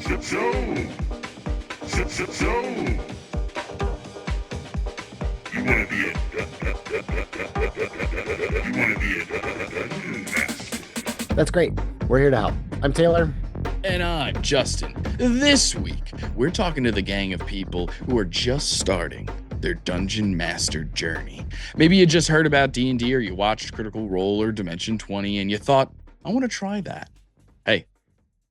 So, so, you want to be a dungeon master. That's great. We're here to help. I'm Taylor. And I'm Justin. This week, we're talking to the gang of people who are just starting their Dungeon Master journey. Maybe you just heard about D&D or you watched Critical Role or Dimension 20 and you thought, I want to try that. Hey,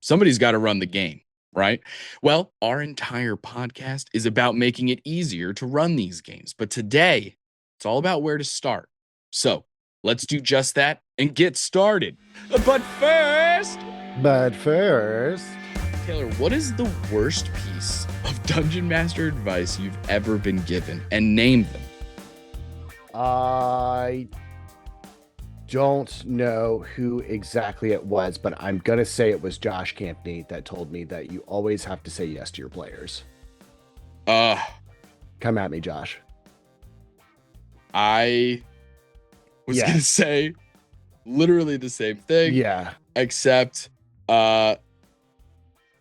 somebody's got to run the game, right? Well, our entire podcast is about making it easier to run these games. But today, it's all about where to start. So let's do just that and get started. But first, Taylor, what is the worst piece of Dungeon Master advice you've ever been given? And name them. I don't know who exactly it was, but I'm going to say it was Josh Campney that told me that you always have to say yes to your players. Come at me, Josh. I was going to say literally the same thing. Yeah. Except their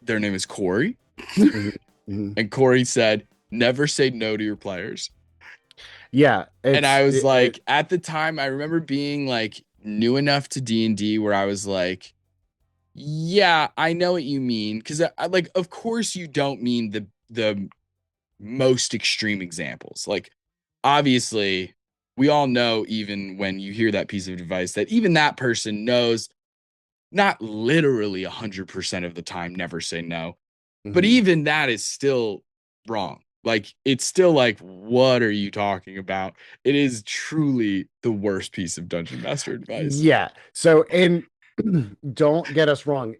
name is Corey. Mm-hmm. And Corey said, never say no to your players. Yeah. And I was at the time, I remember being like new enough to D&D where I was like, yeah, I know what you mean. Because of course you don't mean the most extreme examples. Like, obviously, we all know, even when you hear that piece of advice, that even that person knows not literally 100% of the time, never say no. Mm-hmm. But even that is still wrong. Like, it's still like, what are you talking about? It is truly the worst piece of Dungeon Master advice. Yeah. So, and don't get us wrong.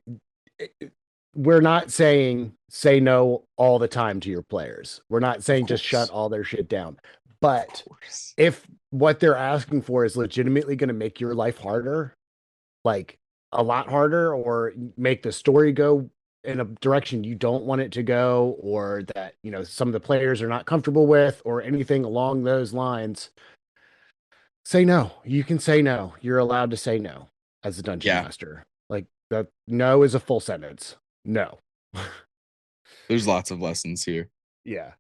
We're not saying say no all the time to your players. We're not saying just shut all their shit down. But if what they're asking for is legitimately going to make your life harder, like a lot harder, or make the story go in a direction you don't want it to go, or that, you know, some of the players are not comfortable with, or anything along those lines, say no. You can say no. You're allowed to say no as a dungeon master. Like, that no is a full sentence. No. There's lots of lessons here. Yeah.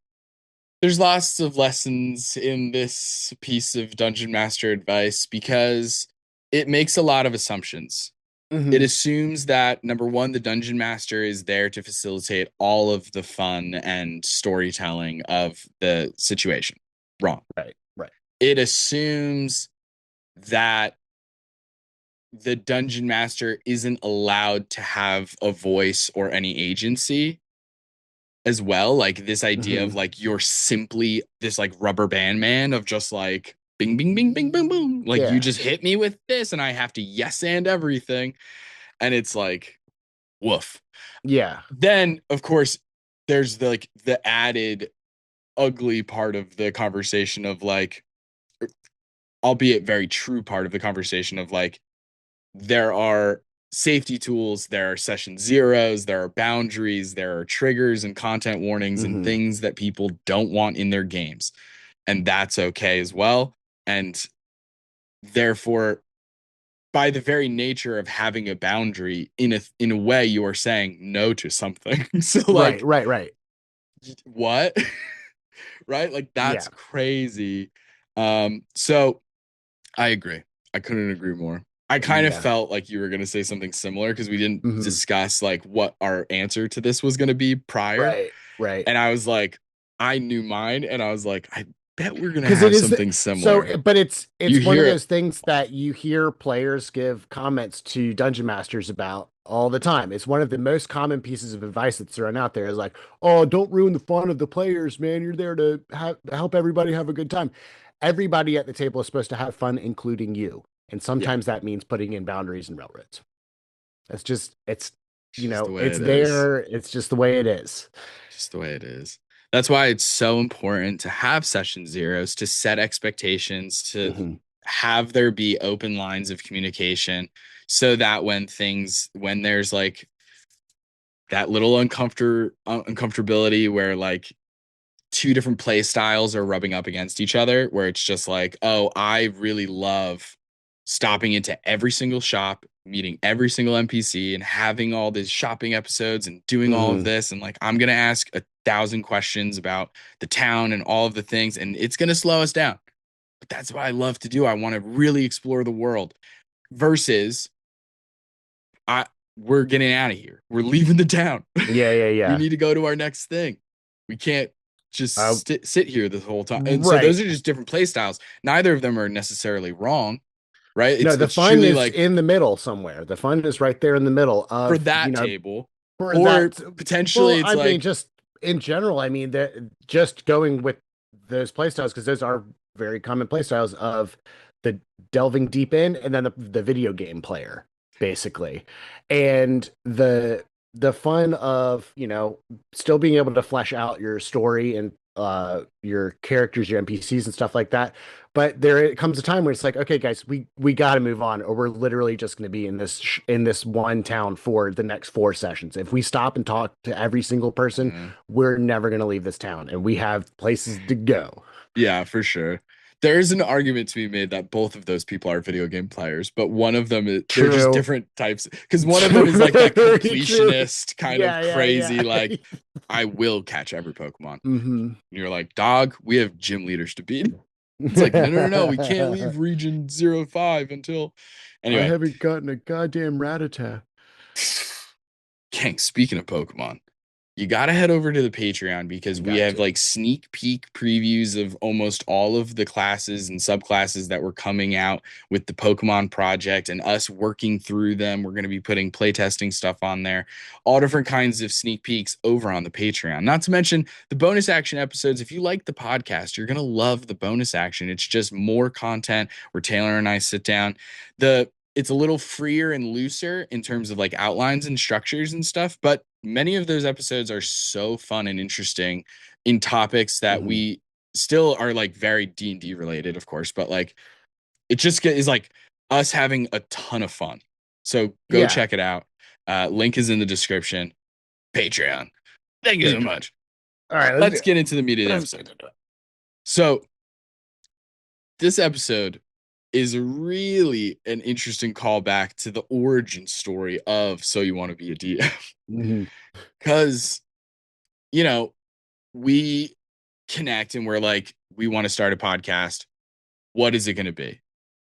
There's lots of lessons in this piece of Dungeon Master advice because it makes a lot of assumptions. Mm-hmm. It assumes that, number one, the Dungeon Master is there to facilitate all of the fun and storytelling of the situation. Wrong. Right. It assumes that the Dungeon Master isn't allowed to have a voice or any agency as well. Like, this idea of like, you're simply this like rubber band man of just like, bing, bing, bing, bing, boom, boom. Like, you just hit me with this and I have to yes and everything. And it's like, woof. Yeah. Then, of course, there's the added ugly part of the conversation of like, albeit very true part of the conversation of like, there are safety tools, there are session zeros, there are boundaries, there are triggers and content warnings and things that people don't want in their games. And that's okay as well. And therefore, by the very nature of having a boundary, in a way, you are saying no to something. So like, right. What? Right? Like, that's crazy. So I agree. I couldn't agree more. I kind of felt like you were going to say something similar because we didn't discuss like what our answer to this was going to be prior. Right. And I was like, I knew mine, and I was like, I bet we're going to have something similar. So, but it's one of those things that you hear players give comments to Dungeon Masters about all the time. It's one of the most common pieces of advice that's thrown out there is like, oh, don't ruin the fun of the players, man. You're there to help everybody have a good time. Everybody at the table is supposed to have fun, including you. And sometimes that means putting in boundaries and railroads. It's just there. It's just the way it is. Just the way it is. That's why it's so important to have session zeros, to set expectations, to have there be open lines of communication so that when there's like that little uncomfortability where like two different play styles are rubbing up against each other, where it's just like, oh, I really love stopping into every single shop meeting every single NPC and having all these shopping episodes and doing all of Mhm. this. And like, I'm going to ask 1,000 questions about the town and all of the things, and it's going to slow us down. But that's what I love to do. I want to really explore the world versus I we're getting out of here. We're leaving the town. Yeah, yeah, We yeah. need to go to our next thing. We can't just sit here this whole time. And so Right. those are just different play styles. Neither of them are necessarily wrong, right? No, the It's fun truly is like in the middle somewhere. The fun is right there in the middle for of, that table, for or that. potentially Well, it's I mean, like, just in general, I mean that just going with those playstyles, because those are very common playstyles of the delving deep in and then the video game player, basically. And the fun of, still being able to flesh out your story and your characters, your NPCs and stuff like that. But there comes a time where it's like, okay, guys, we got to move on, or we're literally just going to be in this one town for the next 4 sessions. If we stop and talk to every single person, we're never going to leave this town, and we have places to go. yeah, for sure. There is an argument to be made that both of those people are video game players, but one of them is they're just True. different types. Because one of them is like that Very true. completionist kind of Yeah, yeah, crazy, like yeah. I will catch every Pokemon. hmm And you're like, dog, we have gym leaders to beat. It's like, no, no, no, no, we can't leave region 05 until I anyway. haven't gotten a goddamn Rattata. King, speaking of Pokemon, you got to head over to the Patreon because we Got have to. like sneak peek previews of almost all of the classes and subclasses that were coming out with the Pokemon project and us working through them. We're going to be putting playtesting stuff on there, all different kinds of sneak peeks over on the Patreon. Not to mention the bonus action episodes. If you like the podcast, you're going to love the bonus action. It's just more content where Taylor and I sit down. It's a little freer and looser in terms of like outlines and structures and stuff, but many of those episodes are so fun and interesting in topics that we still are like very D&D related, of course, but like it just is like us having a ton of fun. So go Yeah. check it out. Link is in the description. Patreon. Thank you so Patreon. much. All right, Let's get into the meat of the episode. So this episode is really an interesting callback to the origin story of So You Want to Be a DM. Because, we connect and we're like, we want to start a podcast. What is it going to be?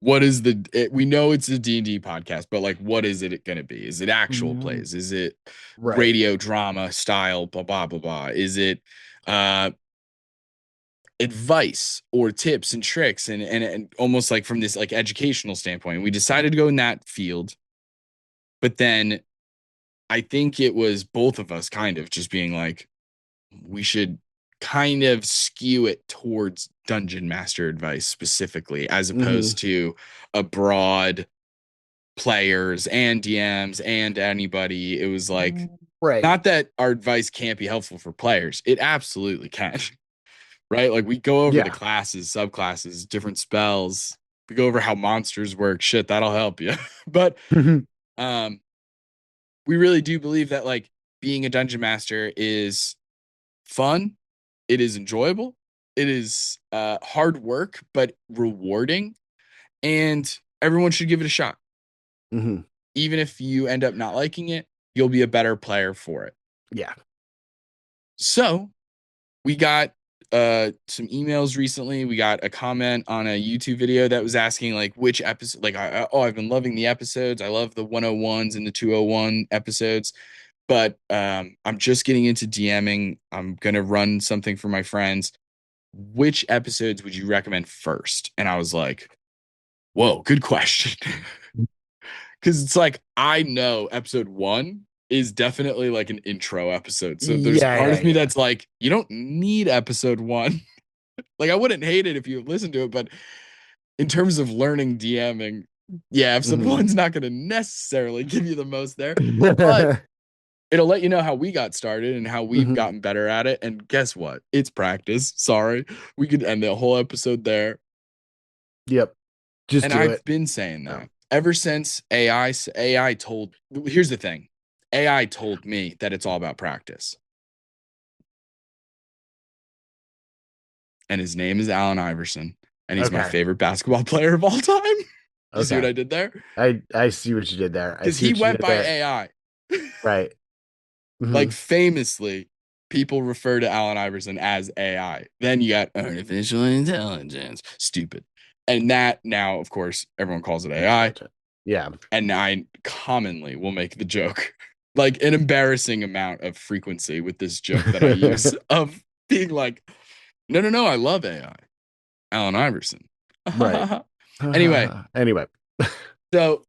We know it's a D&D podcast, but like, what is it going to be? Is it actual plays? Is it Right. radio drama style, blah, blah, blah, blah? Is it, advice or tips and tricks and almost like from this like educational standpoint? We decided to go in that field, but then I think it was both of us kind of just being like, we should kind of skew it towards dungeon master advice specifically, as opposed to a broad players and DMs and anybody. It was like, Right. not that our advice can't be helpful for players. It absolutely can. Right? Like we go over the classes, subclasses, different spells. We go over how monsters work. Shit, that'll help you. But we really do believe that like being a dungeon master is fun. It is enjoyable. It is hard work, but rewarding. And everyone should give it a shot. Even if you end up not liking it, you'll be a better player for it. Yeah. So we got some emails recently. We got a comment on a YouTube video that was asking like which episode, like I've been loving the episodes. I love the 101s and the 201 episodes, but I'm just getting into DMing. I'm gonna run something for my friends. Which episodes would you recommend first? And I was like, whoa, good question. Because it's like I know episode 1 is definitely like an intro episode. So there's a part of me that's like, you don't need episode 1. Like I wouldn't hate it if you listened to it, but in terms of learning DMing, yeah, episode 1's not going to necessarily give you the most there, but it'll let you know how we got started and how we've gotten better at it. And guess what? It's practice. Sorry. We could end the whole episode there. Yep. Just and do I've it. been saying that ever since AI told, here's the thing. AI told me that it's all about practice. And his name is Allen Iverson. And he's my favorite basketball player of all time. You see what Okay. I did there? I see what you did there. I Because see he what you went did by there. AI. Right. Like Mhm. famously, people refer to Allen Iverson as AI. Then you got artificial intelligence, stupid. And that now, of course, everyone calls it AI. Intelligent. Yeah. And I commonly will make the joke, like an embarrassing amount of frequency with this joke that I use of being like, no, no, no, I love AI. Allen Iverson. Right. Anyway, Anyway. so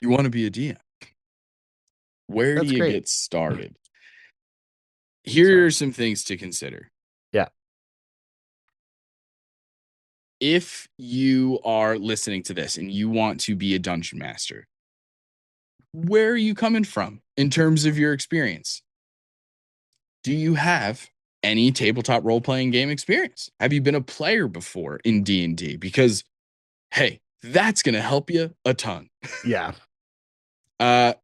you want to be a DM. Where do That's you great. get started? Here Sorry. are some things to consider. Yeah. If you are listening to this and you want to be a dungeon master, where are you coming from in terms of your experience? Do you have any tabletop role-playing game experience? Have you been a player before in D&D? Because hey, that's going to help you a ton. Yeah. Uh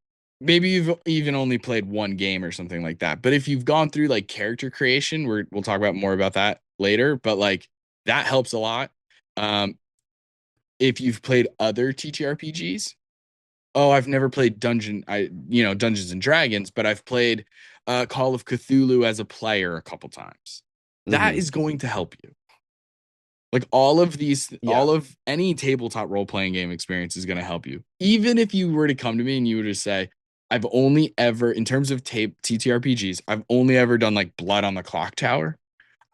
maybe you've even only played one game or something like that. But if you've gone through like character creation, we'll talk about more about that later, but like that helps a lot. Um if you've played other TTRPGs, oh, I've never played Dungeons and Dragons, but I've played Call of Cthulhu as a player a couple times. That Mhm. is going to help you. Like all of these, Yeah. all of any tabletop role playing game experience is going to help you. Even if you were to come to me and you were to say, I've only ever, in terms of TTRPGs, I've only ever done like Blood on the Clock Tower.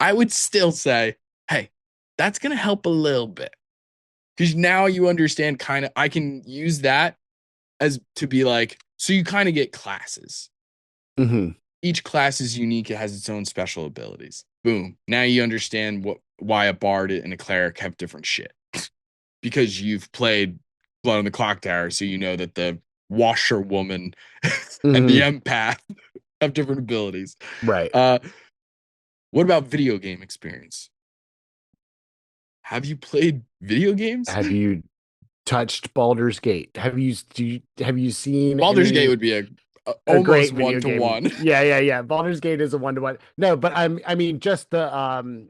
I would still say, hey, that's going to help a little bit because now you understand kind of, I can use that as to be like, so you kind of get classes. Mhm. Each class is unique. It has its own special abilities. Boom. Now you understand why a bard and a cleric have different shit because you've played Blood on the Clock Tower, so you know that the washerwoman and the Mhm. empath have different abilities. Right. Uh, what about video game experience? Have you played video games? Have you touched Baldur's Gate? Have you seen Baldur's Gate any would be a almost great one video to game? one. Yeah, yeah, yeah. Baldur's Gate is a one-to-one. No, but I mean just the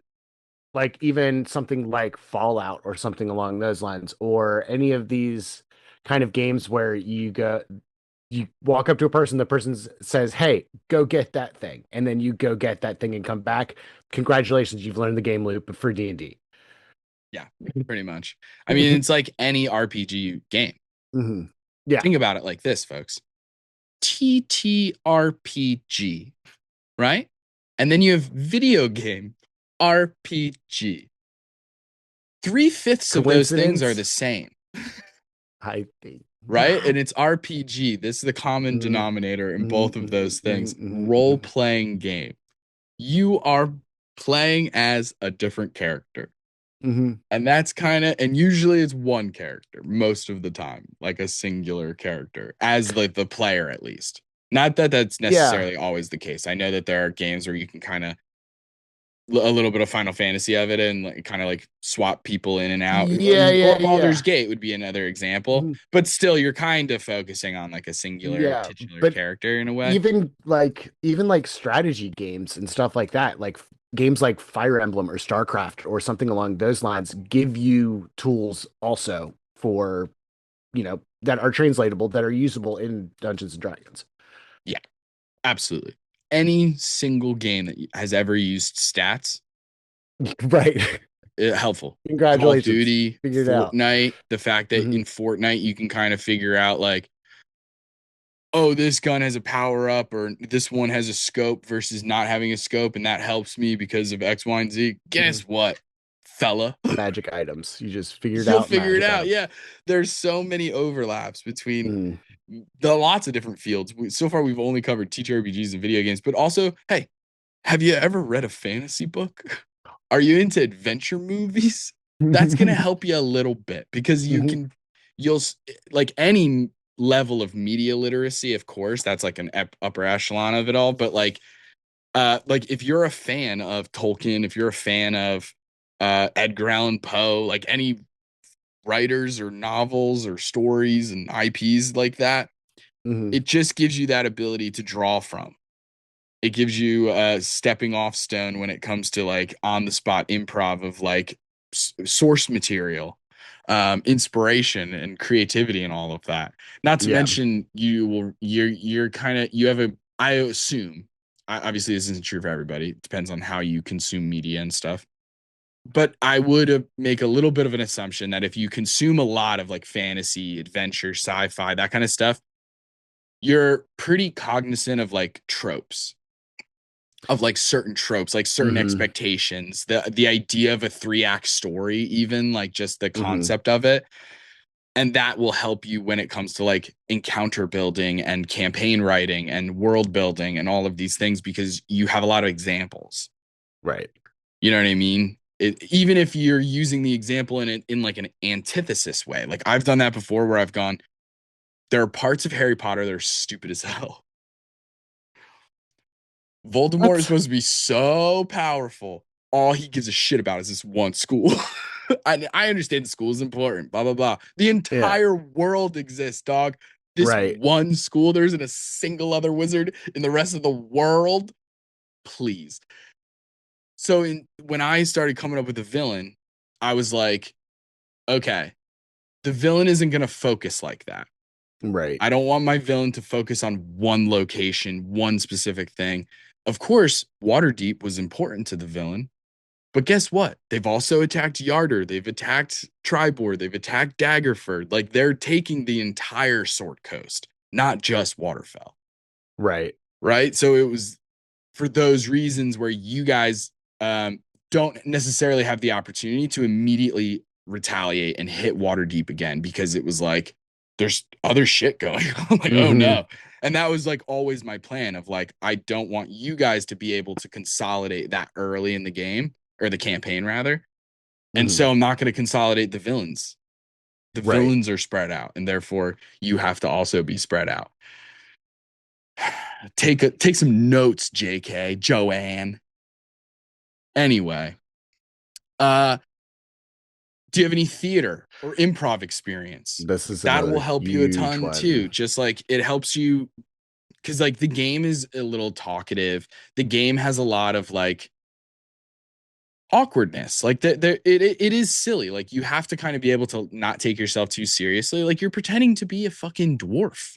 like even something like Fallout or something along those lines, or any of these kind of games where you walk up to a person, the person says, "Hey, go get that thing," and then you go get that thing and come back. Congratulations, you've learned the game loop for D&D. Yeah, pretty much. I mean, it's like any RPG game. Mhm. Yeah, Think about it like this, folks. TTRPG, right? And then you have video game RPG. Three-fifths of those things are the coincidence? same, I think right? not. And it's RPG. This is the common Mhm, denominator in mhm, both of mhm, those mhm, things. mhm, Role mhm, playing game. You are playing as a different character. mhm. And that's kind of, and usually it's one character most of the time, like a singular character, as like the player at least. Not that that's Yeah, necessarily always the case. I know that there are games where you can kind of a little bit of Final Fantasy of it and like kind of like swap people in and out. yeah, Or yeah, Baldur's yeah. Gate would be another example, Mhm. but still you're kind of focusing on like a singular Yeah, titular but character in a way. even like strategy games and stuff like that, like games like Fire Emblem or StarCraft or something along those lines give you tools also for, that are translatable, that are usable in Dungeons and Dragons. Yeah, absolutely. Any single game that has ever used stats, Right. helpful. Call of Congratulations. Duty, Figured it out. Fortnite, the fact that Hmm. in Fortnite you can kind of figure out like, oh, this gun has a power up or this one has a scope versus not having a scope, and that helps me because of X, Y, and Z. Hmm. Guess what, fella? Magic items. You just figured You'll out figure it magic out. items. Yeah. There's so many overlaps between Hmm. the lots of different fields. So far, we've only covered TTRPGs and video games, but also, hey, have you ever read a fantasy book? Are you into adventure movies? That's going to help you a little bit because Hmm. you'll like any level of media literacy, of course, that's like an upper echelon of it all. But like if you're a fan of Tolkien, if you're a fan of Edgar Allan Poe, like any writers or novels or stories and IPs like that, Hmm. it just gives you that ability to draw from. It gives you a stepping off stone when it comes to like on the spot improv of like source material. inspiration and creativity and all of that. Not to Yeah. mention you're kind of you have a I assume obviously this isn't true for everybody. It depends on how you consume media and stuff. But I would make a little bit of an assumption that if you consume a lot of like fantasy, adventure, sci-fi, that kind of stuff, you're pretty cognizant of like tropes, of like certain tropes, like certain Mm-hmm. expectations, the idea of a 3-act story, even like just the Mm-hmm. concept of it. And that will help you when it comes to like encounter building and campaign writing and world building and all of these things because you have a lot of examples. Right. You know what I mean? Even if you're using the example in like an antithesis way, like I've done that before where I've gone, there are parts of Harry Potter that are stupid as hell. Voldemort is What? supposed to be so powerful. All he gives a shit about is this one school. I understand the school is important, blah, blah, blah. The Yeah. entire world exists, dog. This Right. one school, there isn't a single other wizard in the rest of the world. Please. So when I started coming up with a villain, I was like, okay, the villain isn't going to focus like that. Right. I don't want my villain to focus on one location, one specific thing. Of course, Waterdeep was important to the villain, but guess what? They've also attacked Yarder, they've attacked Tribord, they've attacked Daggerford. Like they're taking the entire Sword Coast, not just Waterfell, Right. right? So it was for those reasons where you guys don't necessarily have the opportunity to immediately retaliate and hit Waterdeep again because it was like there's other shit going on. Like, oh Mm-hmm. no. And that was like always my plan of like, I don't want you guys to be able to consolidate that early in the game or the campaign rather. And Mm-hmm. so I'm not going to consolidate the villains. The Right. villains are spread out, and therefore you have to also be spread out. Take some notes, JK, Joanne. Anyway, uh, do you have any theater or improv experience? This is That will another help you a huge ton too. one. Just like it helps you because like the game is a little talkative. The game has a lot of like awkwardness. Like it is silly. Like you have to kind of be able to not take yourself too seriously. Like you're pretending to be a fucking dwarf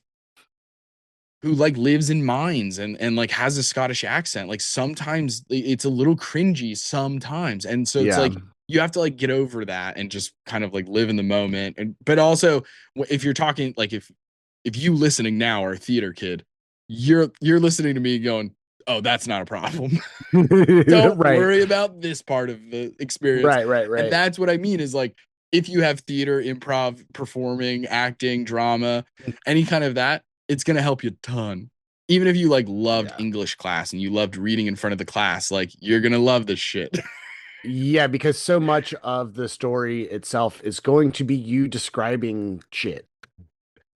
who like lives in mines and like has a Scottish accent. Like sometimes it's a little cringy sometimes. And so it's Yeah. like you have to like get over that and just kind of like live in the moment. And but also if you're talking like if you listening now are a theater kid, you're listening to me going, "Oh, that's not a problem." Don't Right. worry about this part of the experience. Right. Right. And Right. that's what I mean is like if you have theater, improv, performing, acting, drama, any kind of that, it's going to help you a ton. Even if you like loved Yeah. English class and you loved reading in front of the class, like you're going to love this shit. Yeah, because so much of the story itself is going to be you describing shit.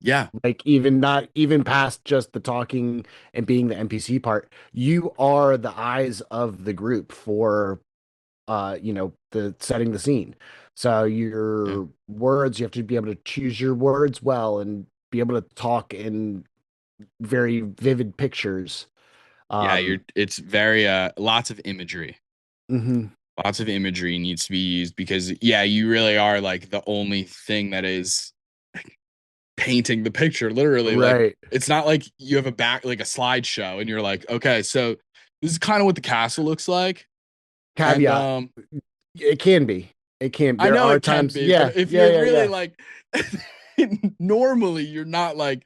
Yeah. Like even not even past just the talking and being the NPC part, you are the eyes of the group for the setting the scene. So Yeah. your words, you have to be able to choose your words well and be able to talk in very vivid pictures. Yeah, Um, it's very lots of imagery. mhm, Lots of imagery needs to be used because yeah, you really are like the only thing that is painting the picture literally like right. it's not like you have a back like a slideshow and you're like okay so this is kind of what the castle looks like and Caveat, it can be. It can. I There know are it can times, be but yeah, if yeah, you're yeah, really yeah. like normally you're not like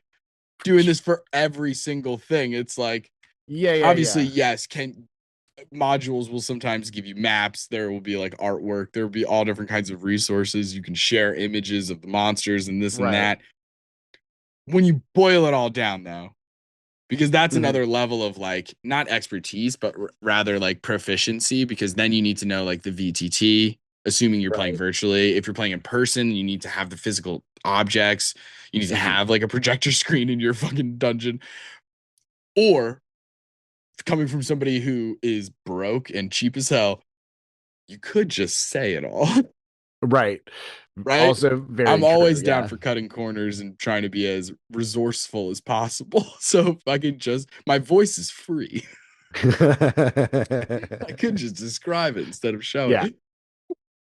doing this for every single thing it's like Yeah, yeah, obviously yeah. yes can modules will sometimes give you maps there will be like artwork there will be all different kinds of resources you can share images of the monsters and this and Right. that when you boil it all down though because that's Mhm. another level of like not expertise but rather like proficiency because then you need to know like the VTT assuming you're playing Right. virtually if you're playing in person you need to have the physical objects you need to Mhm. have like a projector screen in your fucking dungeon or coming from somebody who is broke and cheap as hell you could just say it all Right. right Also I'm very true. always down Yeah. for cutting corners and trying to be as resourceful as possible so if I could just my voice is free I could just describe it instead of show Yeah.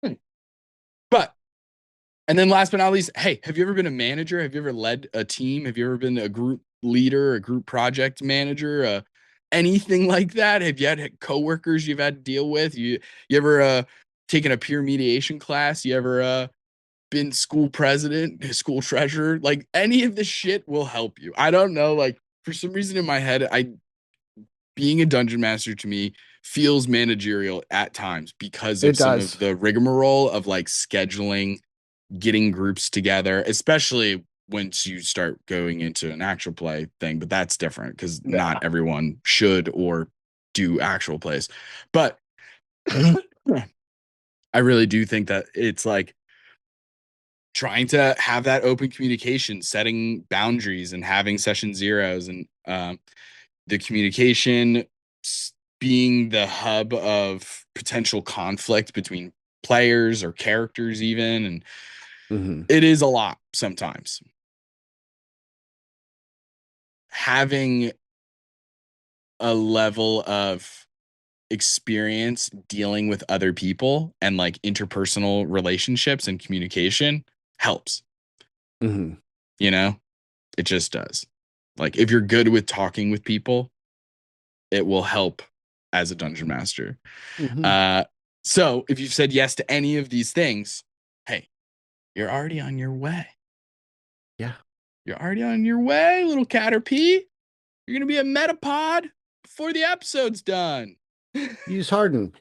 it. But And then last but not least, hey, have you ever been a manager? Have you ever led a team? Have you ever been a group leader, a group project manager, anything like that? Have you had coworkers you've had to deal with? You ever taken a peer mediation class? You ever been school president, school treasurer? Like any of this shit will help you. I don't know. Like for some reason in my head, being a dungeon master to me feels managerial at times because of It some of does. the rigmarole of like scheduling, getting groups together, especially once you start going into an actual play thing. But that's different because not Yeah. everyone should or do actual plays. But I really do think that it's like trying to have that open communication, setting boundaries, and having session zeros, and the communication being the hub of potential conflict between players or characters, even. And Hmm. it is a lot sometimes. Having a level of experience dealing with other people and like interpersonal relationships and communication helps, Hmm. you know? It just does. Like if you're good with talking with people, it will help as a dungeon master. Hmm. Uh, so if you've said yes to any of these things, hey, you're already on your way. Yeah. You're already on your way, little Caterpie. You're gonna be a metapod before the episode's done. Use Harden.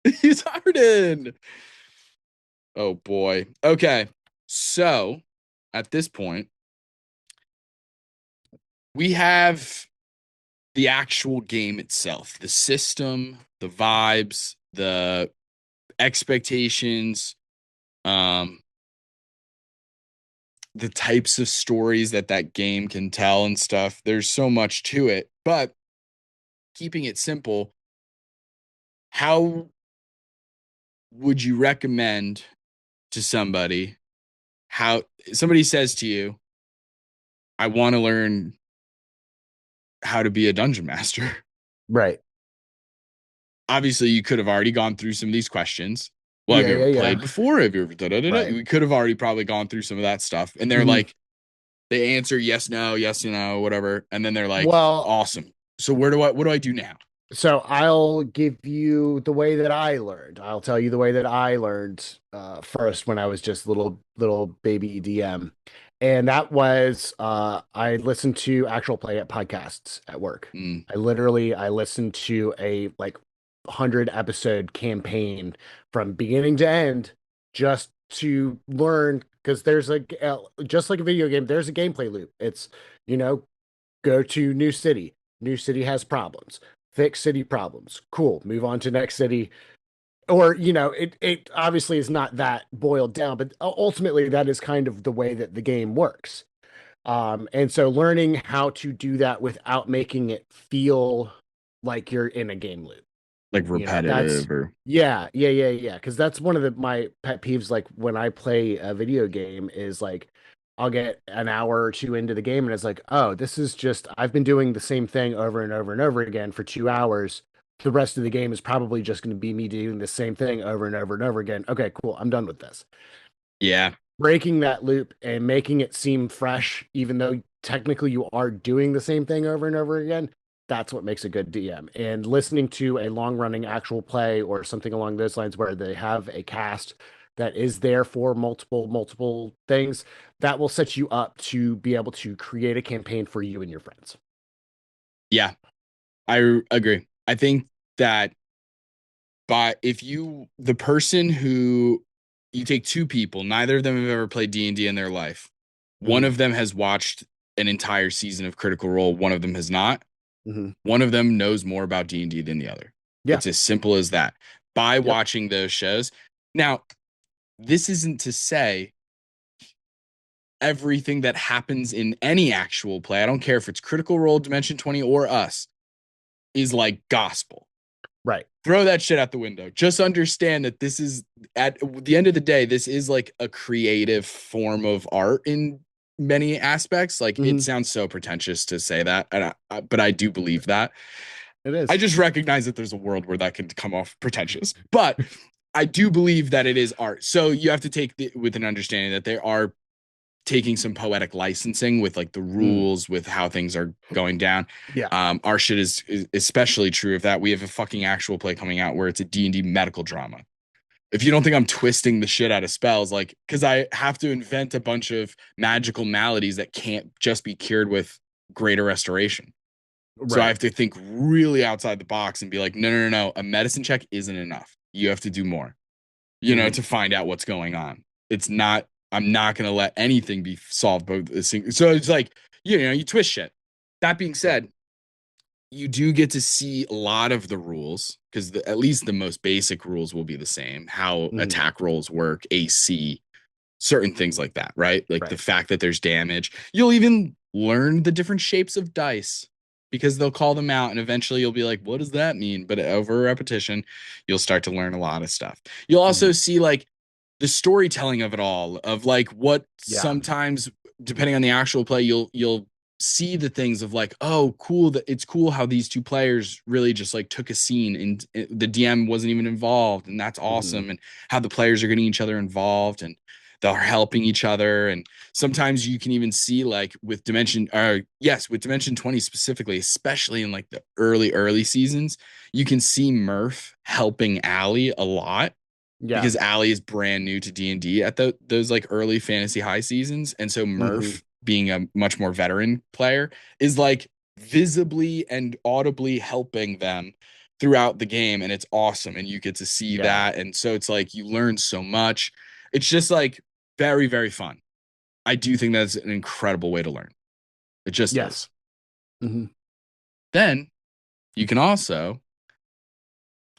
He's hardened. Oh boy. Okay. So at this point, we have the actual game itself, the system, the vibes, the expectations, um, the types of stories that that game can tell and stuff. There's so much to it, but keeping it simple, how would you recommend to somebody how somebody says to you, I want to learn how to be a dungeon master? Right. Obviously, you could have already gone through some of these questions. Well, have Yeah. you Yeah. ever Yeah. played before? Have you ever da da da da? Right. We could have already probably gone through some of that stuff. And they're Hmm. like, they answer yes, no, whatever. And then they're like, Well, awesome. So what do I do now? so I'll give you the way that I learned. I'll tell you the way that I learned first when I was just little baby DM. And that was I listened to actual play at podcasts at work. Mm, I listened to a like 100 episode campaign from beginning to end just to learn because there's just like a video game, there's a gameplay loop. It's, you know, go to new city. New city has problems. Fix city problems. Cool. Move on to next city. Or, it obviously is not that boiled down, but ultimately that is kind of the way that the game works. And so learning how to do that without making it feel like you're in a game loop. like That's repetitive or yeah. Because that's one of my pet peeves. Like when I play a video game, is like I'll get an hour or two into the game, and it's like, oh, this is just I've been doing the same thing over and over and over again for 2 hours. The rest of the game is probably just going to be me doing the same thing over and over and over again. Okay, cool. I'm done with this. yeah. Breaking that loop and making it seem fresh, even though technically you are doing the same thing over and over again, that's what makes a good DM. And listening to a long running actual play or something along those lines where they have a cast that is there for multiple things, that will set you up to be able to create a campaign for you and your friends. Yeah, I agree. I think that if the person who you take two people, neither of them have ever played D&D in their life. One Mm-hmm. of them has watched an entire season of Critical Role, one of them has not. Mm-hmm. One of them knows more about D&D than the other. Yeah. It's as simple as that. By Yep. watching those shows. Now, this isn't to say everything that happens in any actual play, I don't care if it's Critical Role, Dimension 20, or us, is like gospel. Right. Throw that shit out the window. Just understand that this is, at the end of the day, this is like a creative form of art in many aspects. Like it Mm-hmm. sounds so pretentious to say that, and but I do believe that. It I is. just recognize that there's a world where that can come off pretentious. But I do believe that it is art. So you have to take with an understanding that they are taking some poetic licensing with like the rules, with how things are going down. Yeah. Our shit is especially true of that. We have a fucking actual play coming out where it's a D&D medical drama. If you don't think I'm twisting the shit out of spells, like, because I have to invent a bunch of magical maladies that can't just be cured with greater restoration. So I Right. have to think really outside the box and be like, no, no, no, no. A medicine check isn't enough. You have to do more, to find out what's going on. It's not, I'm not going to let anything be solved. So it's like, you twist shit. That being said, you do get to see a lot of the rules because at least the most basic rules will be the same. How attack rolls work, AC, certain things like that, right? Like the fact that there's damage. You'll even learn the different shapes of dice because they'll call them out and eventually you'll be like, what does that mean? But over repetition, you'll start to learn a lot of stuff. You'll also see like the storytelling of it all, of like what sometimes, depending on the actual play, you'll see the things of like, oh, cool, that it's cool how these two players really just like took a scene and the DM wasn't even involved, and that's awesome. And how the players are getting each other involved and they're helping each other. And sometimes you can even see like with Dimension 20 specifically, especially in like the early seasons, you can see Murph helping Allie a lot. Because Allie is brand new to D&D at those like early Fantasy High seasons. And so Murph, being a much more veteran player, is like visibly and audibly helping them throughout the game. And it's awesome. And you get to see that. And so it's like you learn so much. It's just like very, very fun. I do think that's an incredible way to learn. It just is. Then you can also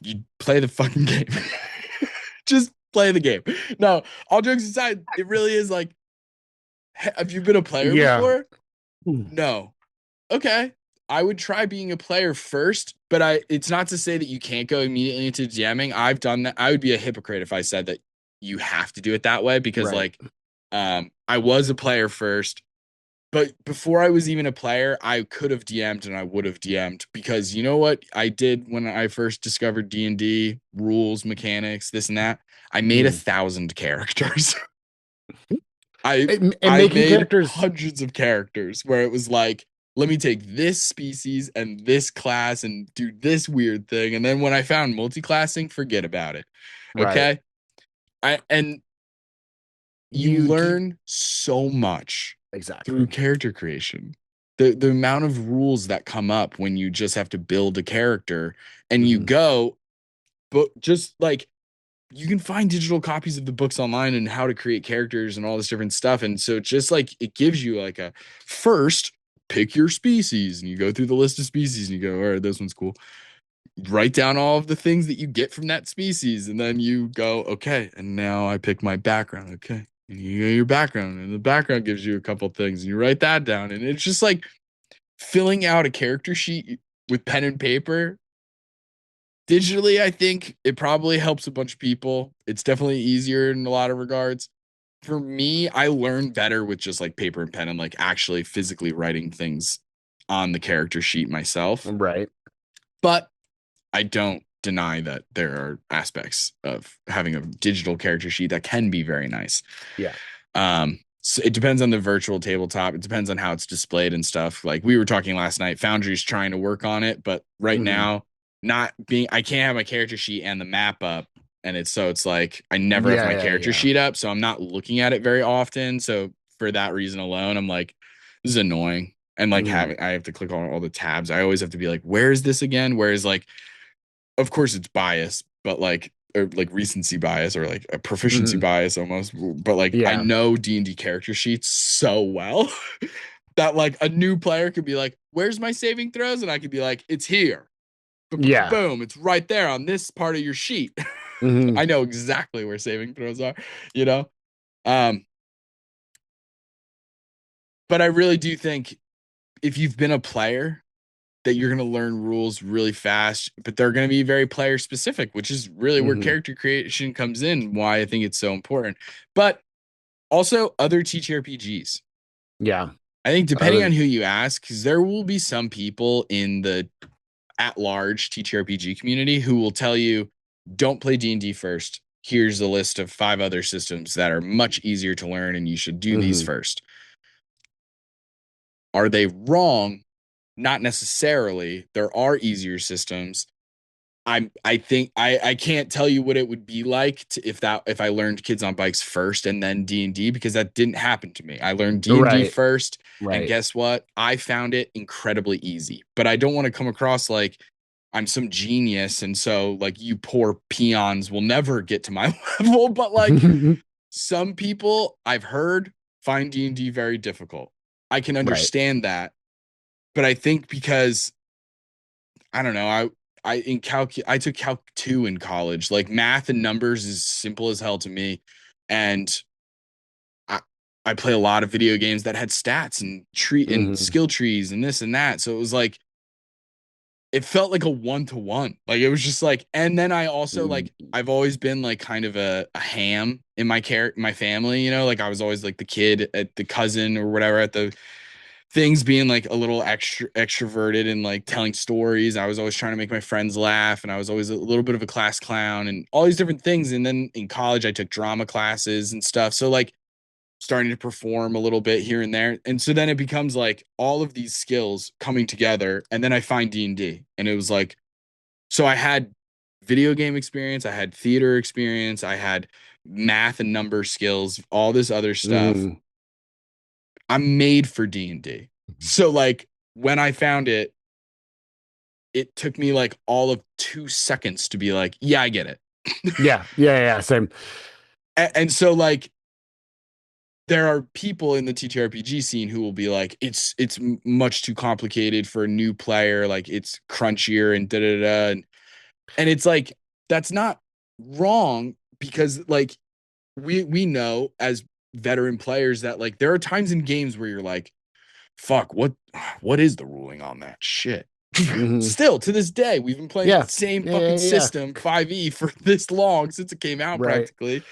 you play the fucking game. Just play the game. No, all jokes aside, it really is like, have you been a player before? No. Okay. I would try being a player first, but it's not to say that you can't go immediately into DMing. I've done that. I would be a hypocrite if I said that you have to do it that way because I was a player first, but before I was even a player, I could have DM'd and I would have DM'd because you know what I did when I first discovered D&D rules, mechanics, this and that. I made 1,000 characters. I made characters, hundreds of characters where it was like, let me take this species and this class and do this weird thing. And then when I found multi-classing, forget about it. Okay. You learn so much through character creation. The amount of rules that come up when you just have to build a character and you go, but just like you can find digital copies of the books online and how to create characters and all this different stuff. And so just like it gives you like a first pick your species and you go through the list of species and you go, all right, this one's cool. Write down all of the things that you get from that species. And then you go, okay, and now I pick my background. Okay. And you get your background and the background gives you a couple things and you write that down. And it's just like filling out a character sheet with pen and paper. Digitally, I think it probably helps a bunch of people. It's definitely easier in a lot of regards. For me, I learn better with just like paper and pen and like actually physically writing things on the character sheet myself. Right. But I don't deny that there are aspects of having a digital character sheet that can be very nice. Yeah. So it depends on the virtual tabletop. It depends on how it's displayed and stuff. Like we were talking last night, Foundry's trying to work on it, but right now, I can't have my character sheet and the map up. And it's like I never have my character sheet up. So I'm not looking at it very often. So for that reason alone, I'm like, this is annoying. And like I have to click on all the tabs. I always have to be like, where is this again? Whereas like, of course it's bias, but like, or like recency bias or like a proficiency bias almost. But like, I know D&D character sheets so well that like a new player could be like, where's my saving throws? And I could be like, it's here. Boom, it's right there on this part of your sheet. I know exactly where saving throws are, but I really do think if you've been a player that you're going to learn rules really fast, but they're going to be very player specific, which is really where character creation comes in, why I think it's so important. But also other TTRPGs. Yeah. I think depending on who you ask, because there will be some people in the at-large TTRPG community who will tell you, don't play D&D first, here's a list of 5 other systems that are much easier to learn and you should do these first. Are they wrong? Not necessarily. There are easier systems. I think I can't tell you what it would be like if I learned Kids on Bikes first and then D&D, because that didn't happen to me. I learned D&D Right. first, and Right. guess what? I found it incredibly easy. But I don't want to come across like I'm some genius, and so like you poor peons will never get to my level. But like some people I've heard find D&D very difficult. I can Right. understand that, but I think because I don't know, I took Calc 2 in college. Like math and numbers is simple as hell to me. And I I play a lot of video games that had stats and skill trees and this and that. So it was like it felt like a 1-to-1. Like it was just like, and then I also like I've always been like kind of a ham in my family, you know, like I was always like the kid at the cousin or whatever at the things, being like a little extroverted and like telling stories. I was always trying to make my friends laugh, and I was always a little bit of a class clown and all these different things. And then in college I took drama classes and stuff. So like starting to perform a little bit here and there. And so then it becomes like all of these skills coming together, and then I find D&D, and it was like, so I had video game experience, I had theater experience, I had math and number skills, all this other stuff. I'm made for D&D. So like when I found it, it took me like all of 2 seconds to be like, yeah, I get it. Yeah. Same. And so like there are people in the TTRPG scene who will be like, it's much too complicated for a new player, like it's crunchier and da da da. And it's like that's not wrong, because like we know as veteran players that like there are times in games where you're like, fuck, what is the ruling on that shit? Still to this day, we've been playing Yeah. the same Yeah, fucking yeah. system 5e for this long, since it came out Right. practically,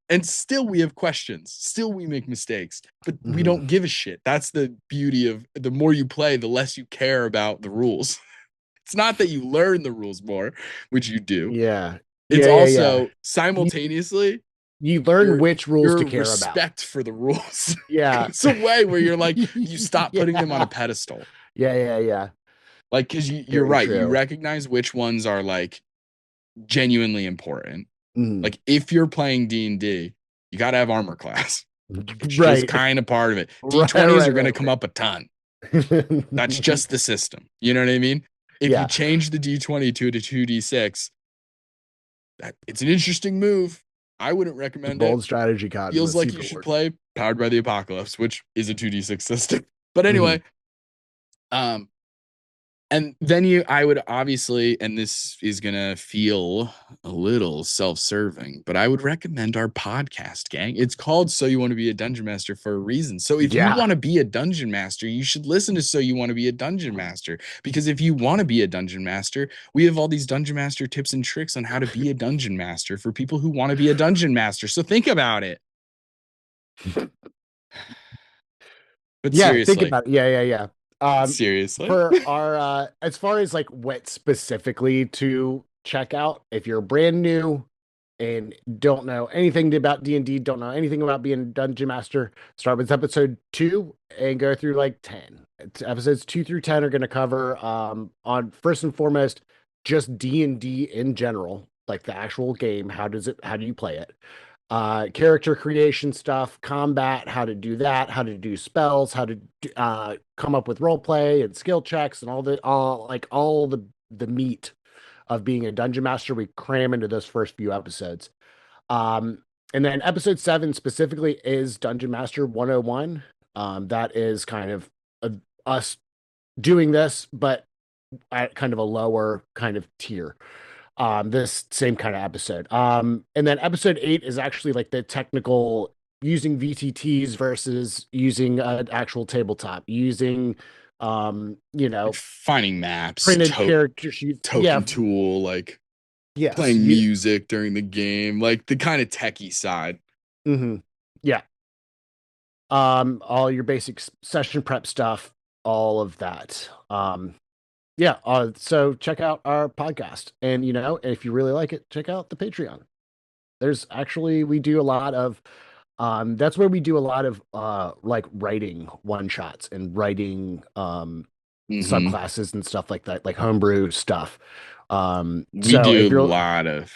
and still we have questions, still we make mistakes, but we don't give a shit. That's the beauty of the more you play, the less you care about the rules. It's not that you learn the rules more, which you do. Yeah. It's Yeah. also simultaneously You learn which rules to your care about. respect for the rules Yeah. goes away, where you're like, you stop putting them on a Yeah. pedestal. Yeah. Like, because you're Very right. You true. recognize which ones are like genuinely important. Mhm. Like if you're playing D&D, you got to have armor class. It's just Right. kind of part of it. Right, D20s are right, going to right, come right. up a ton. That's just the system. You know what I mean? If you Yeah. change the D20 to a 2D6, it's an interesting move. I wouldn't recommend it. Bold strategy, Cotton. Feels Let's see like if you it should works. play Powered by the Apocalypse, which is a 2D6 system. But Mhm. anyway, um, and then I would obviously, and this is going to feel a little self-serving, but I would recommend our podcast, gang. It's called So You Want to Be a Dungeon Master for a reason. So if you Yeah. want to be a dungeon master, you should listen to So You Want to Be a Dungeon Master, because if you want to be a dungeon master, we have all these dungeon master tips and tricks on how to be a dungeon master for people who want to be a dungeon master. So think about it. But Yeah, think seriously, about it. Yeah. seriously. For our as far as like what specifically to check out, if you're brand new and don't know anything about D&D, don't know anything about being a dungeon master, start with episode 2 and go through like 10. Episodes 2 through 10 are going to cover on first and foremost just D&D in general, like the actual game. How do you play it? Character creation stuff, combat, how to do that, how to do spells, how to come up with role play and skill checks, and all the meat of being a dungeon master we cram into those first few episodes. And then episode 7 specifically is Dungeon Master 101. That is kind of us doing this, but at kind of a lower kind of tier. This same kind of episode. And then episode 8 is actually like the technical, using VTTs versus using an actual tabletop, using Like finding maps, printed character sheets. token tool, like Yes. playing music during the game, like the kind of techie side. Yeah. All your basic session prep stuff, all of that. Yeah. So check out our podcast, and if you really like it, check out the Patreon. There's actually we do a lot of that's where we do a lot of like writing one shots and writing Hmm. subclasses and stuff like that, like homebrew stuff. We So do if a you're lot of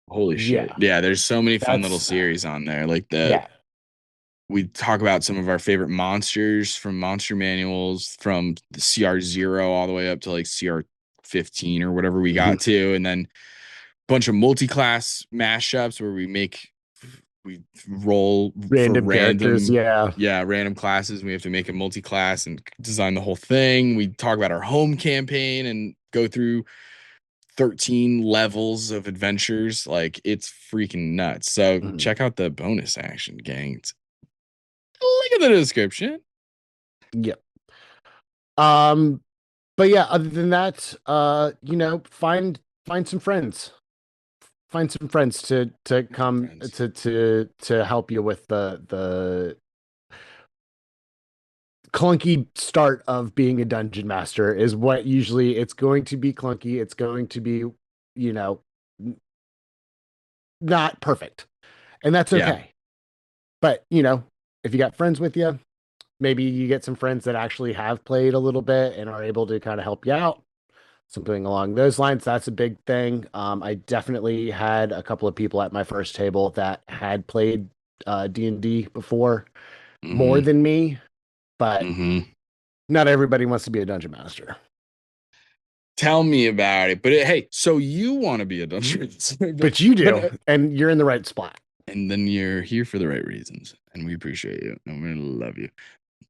holy shit. yeah, Yeah, there's so many fun little that's series on there. Like the yeah. we talk about some of our favorite monsters from monster manuals from the CR0 all the way up to like CR15 or whatever we Mhm. got to, and then bunch of multi-class mashups where we roll for Random characters, random, yeah. yeah, random classes. We have to make a multi-class and design the whole thing. We talk about our home campaign and go through 13 levels of adventures. Like it's freaking nuts. So Mhm. check out the bonus action, gang. Look at the description. Yeah. Um, but yeah, other than that, find some friends. Find some friends to Some come friends. to help you with the clunky start of being a dungeon master is what usually it's going to be clunky. It's going to be, you know, not perfect. And that's Yeah. okay. But, if you got friends with you, maybe you get some friends that actually have played a little bit and are able to kind of help you out. Something along those lines. That's a big thing. I definitely had a couple of people at my first table that had played D&D before more Hmm. than me, but Hmm. not everybody wants to be a dungeon master. Tell me about it. But hey, so you want to be a dungeon master, But you but do, and you're in the right spot. and then you're here for the right reasons, and we appreciate you, and we're gonna love you.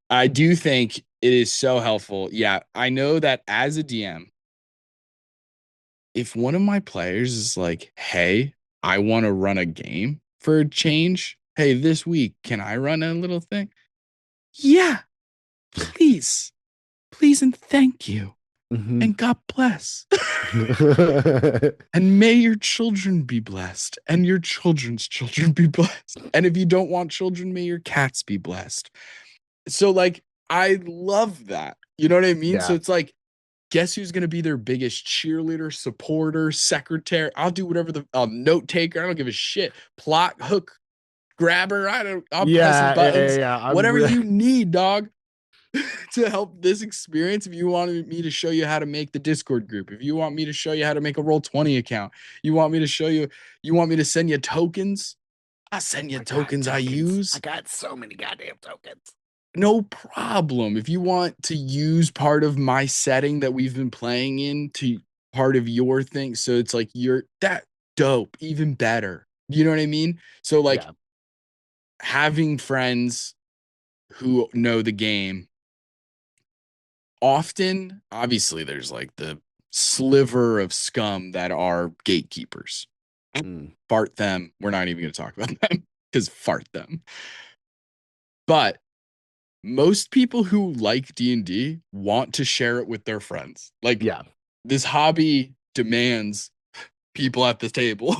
I do think it is so helpful. Yeah, I know that as a DM, if one of my players is like, "Hey, I want to run a game for a change. Hey, this week, can I run a little thing?" Yeah, please, please, and thank you, Mhm. and God bless. And may your children be blessed, and your children's children be blessed. And if you don't want children, may your cats be blessed. So, like, I love that. You know what I mean? So Yeah. it's like, guess who's going to be their biggest cheerleader, supporter, secretary? I'll do whatever the note taker. I don't give a shit. Plot hook grabber. I'm pressing buttons. Yeah. Whatever you need, dog. To help this experience, if you wanted me to show you how to make the Discord group, if you want me to show you how to make a Roll20 account, you want me to send you tokens, I'll send you I got tokens I tokens. I use. got so many goddamn tokens. No problem. If you want to use part of my setting that we've been playing in to part of your thing, so it's like you're that dope, even better. You know what I mean? So, like, Yeah. having friends who know the game often, obviously, there's like the sliver of scum that are gatekeepers. Mm. Fart them. We're not even going to talk about them because fart them. But most people who like D&D want to share it with their friends. Like Yeah. this hobby demands people at the table.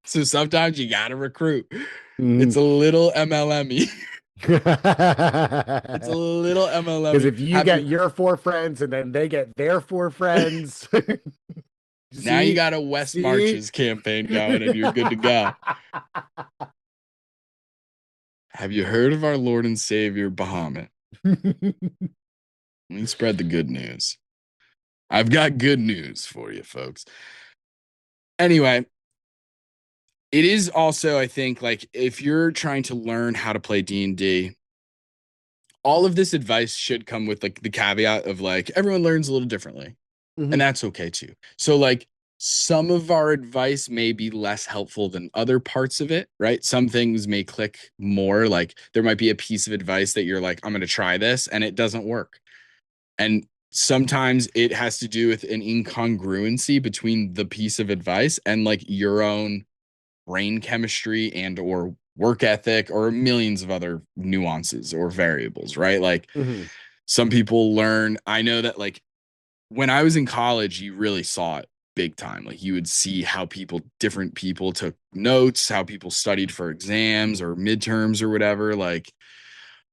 So sometimes you got to recruit. It's Mhm. a little MLM-y. It's a Because little MLM-y. if you Have get you your four friends and then they get their four friends, now you see, got a West see. Marches campaign going and you're good to go. Have you heard of our Lord and Savior Bahamut? Let me spread the good news. I've got good news for you, folks. Anyway, it is also, I think, like if you're trying to learn how to play D&D, all of this advice should come with like the caveat of like everyone learns a little differently, and Mhm. that's okay too. So like some of our advice may be less helpful than other parts of it, right? Some things may click more. Like there might be a piece of advice that you're like, I'm going to try this, and it doesn't work. And sometimes it has to do with an incongruency between the piece of advice and like your own brain chemistry and or work ethic or millions of other nuances or variables, right? Like Mhm. some people learn, I know that like when I was in college, you really saw it big time. Like you would see how different people took notes, how people studied for exams or midterms or whatever. Like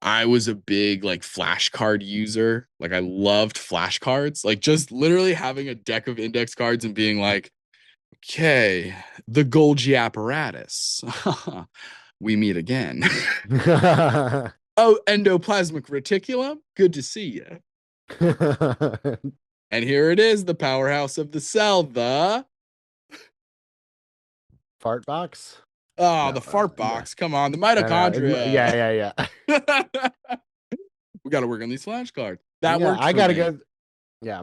I was a big like flashcard user. Like I loved flashcards. Like just literally having a deck of index cards and being like, Okay, the Golgi apparatus. We meet again. Oh, endoplasmic reticulum. Good to see you. And here it is, the powerhouse of the cell, the Fart box. oh, No, the fart yeah. box. Come on, the Yeah, mitochondria. yeah, yeah. We got to work on these flashcards. That Yeah, worked I for gotta me. go. Yeah.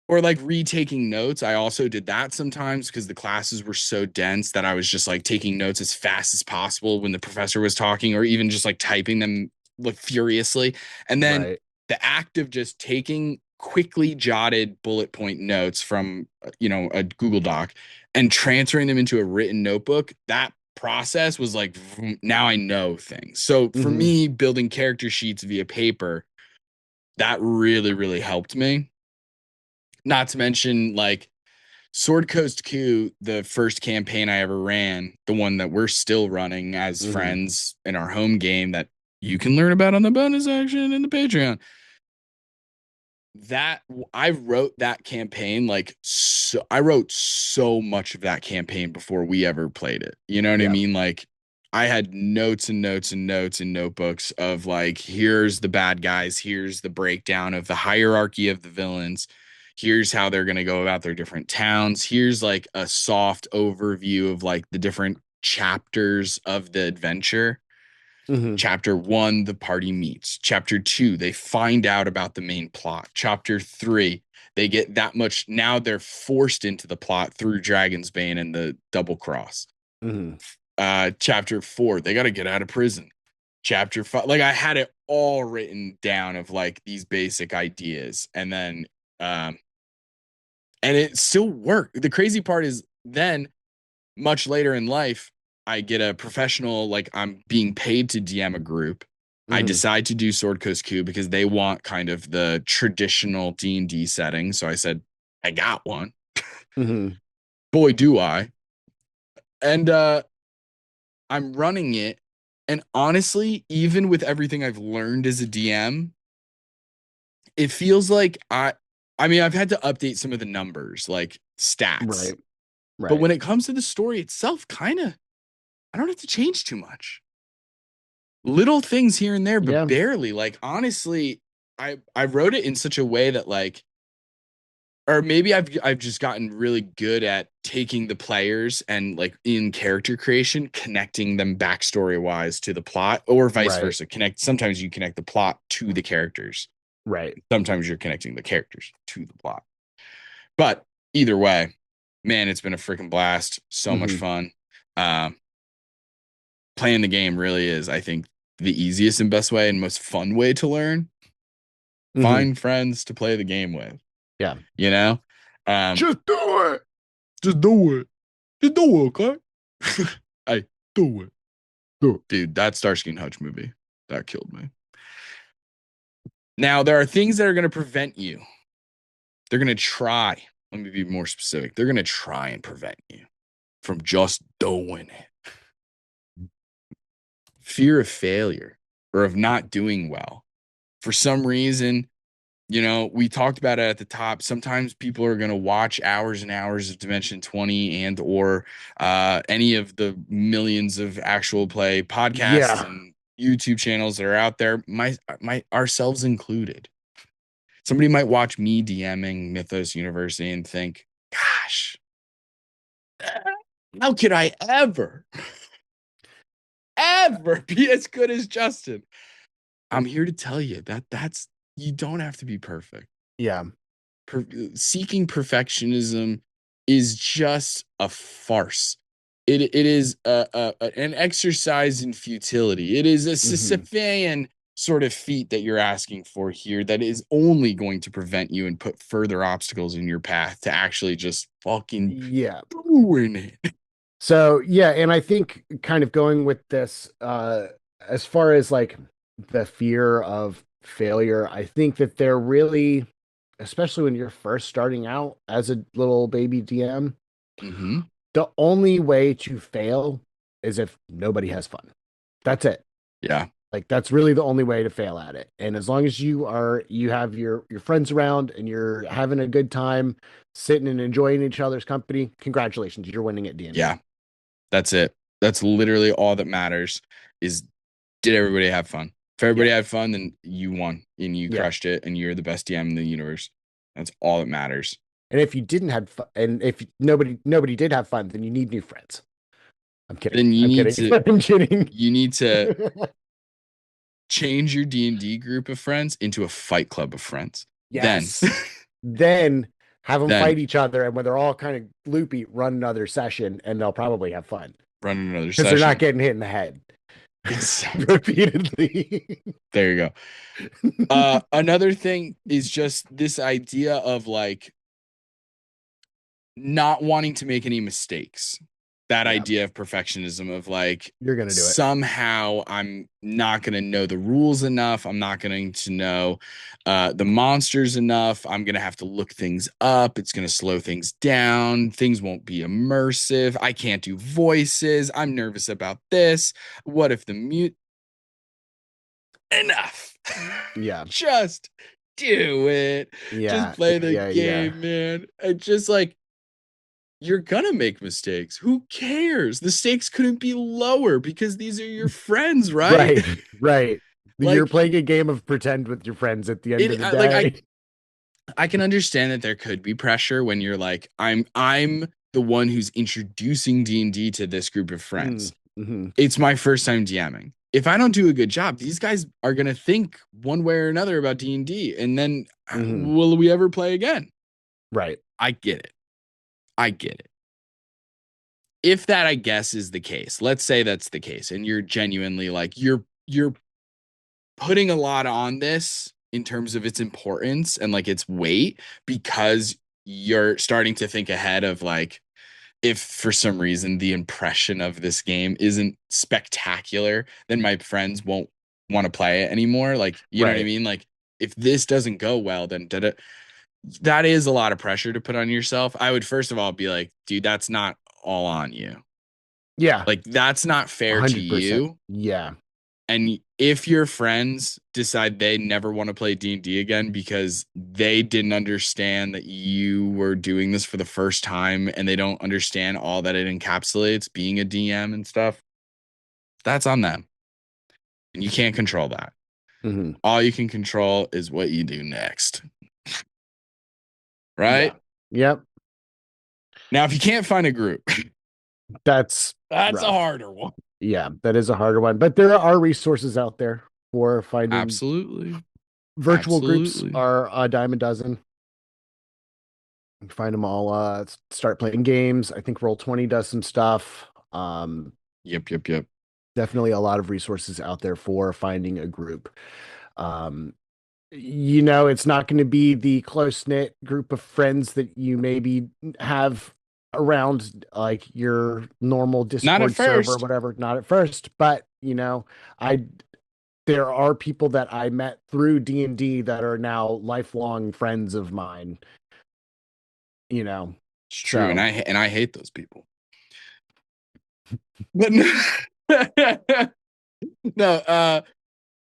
Or like retaking notes. I also did that sometimes because the classes were so dense that I was just like taking notes as fast as possible when the professor was talking, or even just like typing them like furiously. And then Right. the act of just taking quickly jotted bullet point notes from a Google Doc and transferring them into a written notebook, that process was like now I know things. So for Mhm. me, building character sheets via paper, that really, really helped me. Not to mention, like Sword Coast Q, the first campaign I ever ran, the one that we're still running as Mhm. friends in our home game that you can learn about on the bonus section in the Patreon. That I wrote that campaign like so I wrote so much of that campaign before we ever played it. You know what I Yeah. mean? Like I had notes and notes and notes and notebooks of like, here's the bad guys, here's the breakdown of the hierarchy of the villains, here's how they're gonna go about their different towns, here's like a soft overview of like the different chapters of the adventure. Mhm. Chapter 1, the party meets. Chapter 2, they find out about the main plot. Chapter 3, they get that much. Now they're forced into the plot through Dragon's Bane and the double cross. Mhm. Chapter 4, they got to get out of prison. Chapter 5, like I had it all written down of like these basic ideas. Um, and it still worked. The crazy part is then much later in life, I get a professional, like I'm being paid to DM a group. I Mhm. decide to do Sword Coast Q because they want kind of the traditional D&D setting. So I said, I got one. Mhm. Boy, do I. And I'm running it. And honestly, even with everything I've learned as a DM, it feels like I mean, I've had to update some of the numbers, like stats. Right. But Right. when it comes to the story itself, kind of, I don't have to change too much. Little things here and there, but Yeah. barely. Like honestly, I wrote it in such a way that like, or maybe I've just gotten really good at taking the players and like in character creation, connecting them backstory wise to the plot, or vice Right. versa. Sometimes you connect the plot to the characters. Right. Sometimes you're connecting the characters to the plot. But either way, man, it's been a freaking blast. So much Mhm. fun. Um, Playing the game really is, I think, the easiest and best way and most fun way to learn. Mhm. Find friends to play the game with, Yeah. you know? Just do it. Just do it. Just do it, okay? I do it. Do it. Dude, that Starsky and Hutch movie, that killed me. Now, there are things that are going to prevent you. They're going to try. Let me be more specific. They're going to try and prevent you from just doing it. Fear of failure or of not doing well. For some reason, we talked about it at the top. Sometimes people are going to watch hours and hours of Dimension 20 and or any of the millions of actual play podcasts Yeah. and YouTube channels that are out there, my ourselves included. Somebody might watch me DMing Mythos University and think, gosh, how could I ever be as good as Justin? I'm here to tell you that's you don't have to be perfect. Yeah. Seeking perfectionism is just a farce. It is an exercise in futility. It is a Mhm. Sisyphean sort of feat that you're asking for here that is only going to prevent you and put further obstacles in your path to actually just fucking Yeah. doing it. So yeah, and I think kind of going with this, as far as like the fear of failure, I think that they're really, especially when you're first starting out as a little baby DM, Mm-hmm. the only way to fail is if nobody has fun. That's it. Yeah. Like that's really the only way to fail at it. And as long as you have your friends around and you're having a good time sitting and enjoying each other's company, congratulations, you're winning at D&D. Yeah, that's it. That's literally all that matters is did everybody have fun? If everybody Yeah. had fun, then you won and you Yeah. crushed it and you're the best DM in the universe. That's all that matters. And if you didn't have fun, and if nobody did have fun, then you need new friends. I'm kidding. Then you I'm need kidding. to I'm kidding. you need to change your D&D group of friends into a fight club of friends. Yes. Then have them Then fight each other, and when they're all kind of loopy, run another session, and they'll probably have fun run another because they're not session. getting hit in the head Exactly. repeatedly. There you go. Another thing is just this idea of like not wanting to make any mistakes. That Yeah. idea of perfectionism of like You're gonna do it. somehow I'm not going to know the rules enough. I'm not going to know the monsters enough. I'm going to have to look things up. It's going to slow things down. Things won't be immersive. I can't do voices. I'm nervous about this. What if the mute? Enough. Yeah. Just do it. Yeah. Just play the Yeah. game, man. And just like you're gonna make mistakes. Who cares? The stakes couldn't be lower because these are your friends, right? Right. Right. You're Like playing a game of pretend with your friends at the end of the like day. I can understand that there could be pressure when you're like I'm the one who's introducing D&D to this group of friends. Mm-hmm. It's my first time DMing. If I don't do a good job, these guys are gonna think one way or another about D&D, and then Mm-hmm. will we ever play again? Right. I get it. I get it. If that, I guess, is the case, let's say that's the case, and you're genuinely like you're putting a lot on this in terms of its importance and like its weight because you're starting to think ahead of like if for some reason the impression of this game isn't spectacular, then my friends won't want to play it anymore. Like, you know what I Right. mean? Like, if this doesn't go well, then that is a lot of pressure to put on yourself. I would first of all be like, dude, that's not all on you. Yeah. Like, that's not fair to 100%. you. Yeah. And if your friends decide they never want to play D&D again because they didn't understand that you were doing this for the first time and they don't understand all that it encapsulates being a DM and stuff, that's on them. And you can't control that. Mm-hmm. All you can control is what you do next. Right? Yeah. Yep. Now, if you can't find a group, That's that's a rough. harder one. Yeah, that is a harder one. But there are resources out there for finding Absolutely. virtual groups Absolutely. are a dime a dozen. You can find them all, start playing games. I think Roll20 does some stuff. Yep. Definitely a lot of resources out there for finding a group. It's not going to be the close-knit group of friends that you maybe have around like your normal Not at Discord server, first. whatever, not at first, but I there are people that I met through D&D that are now lifelong friends of mine, It's true. so And I hate those people. But no, no,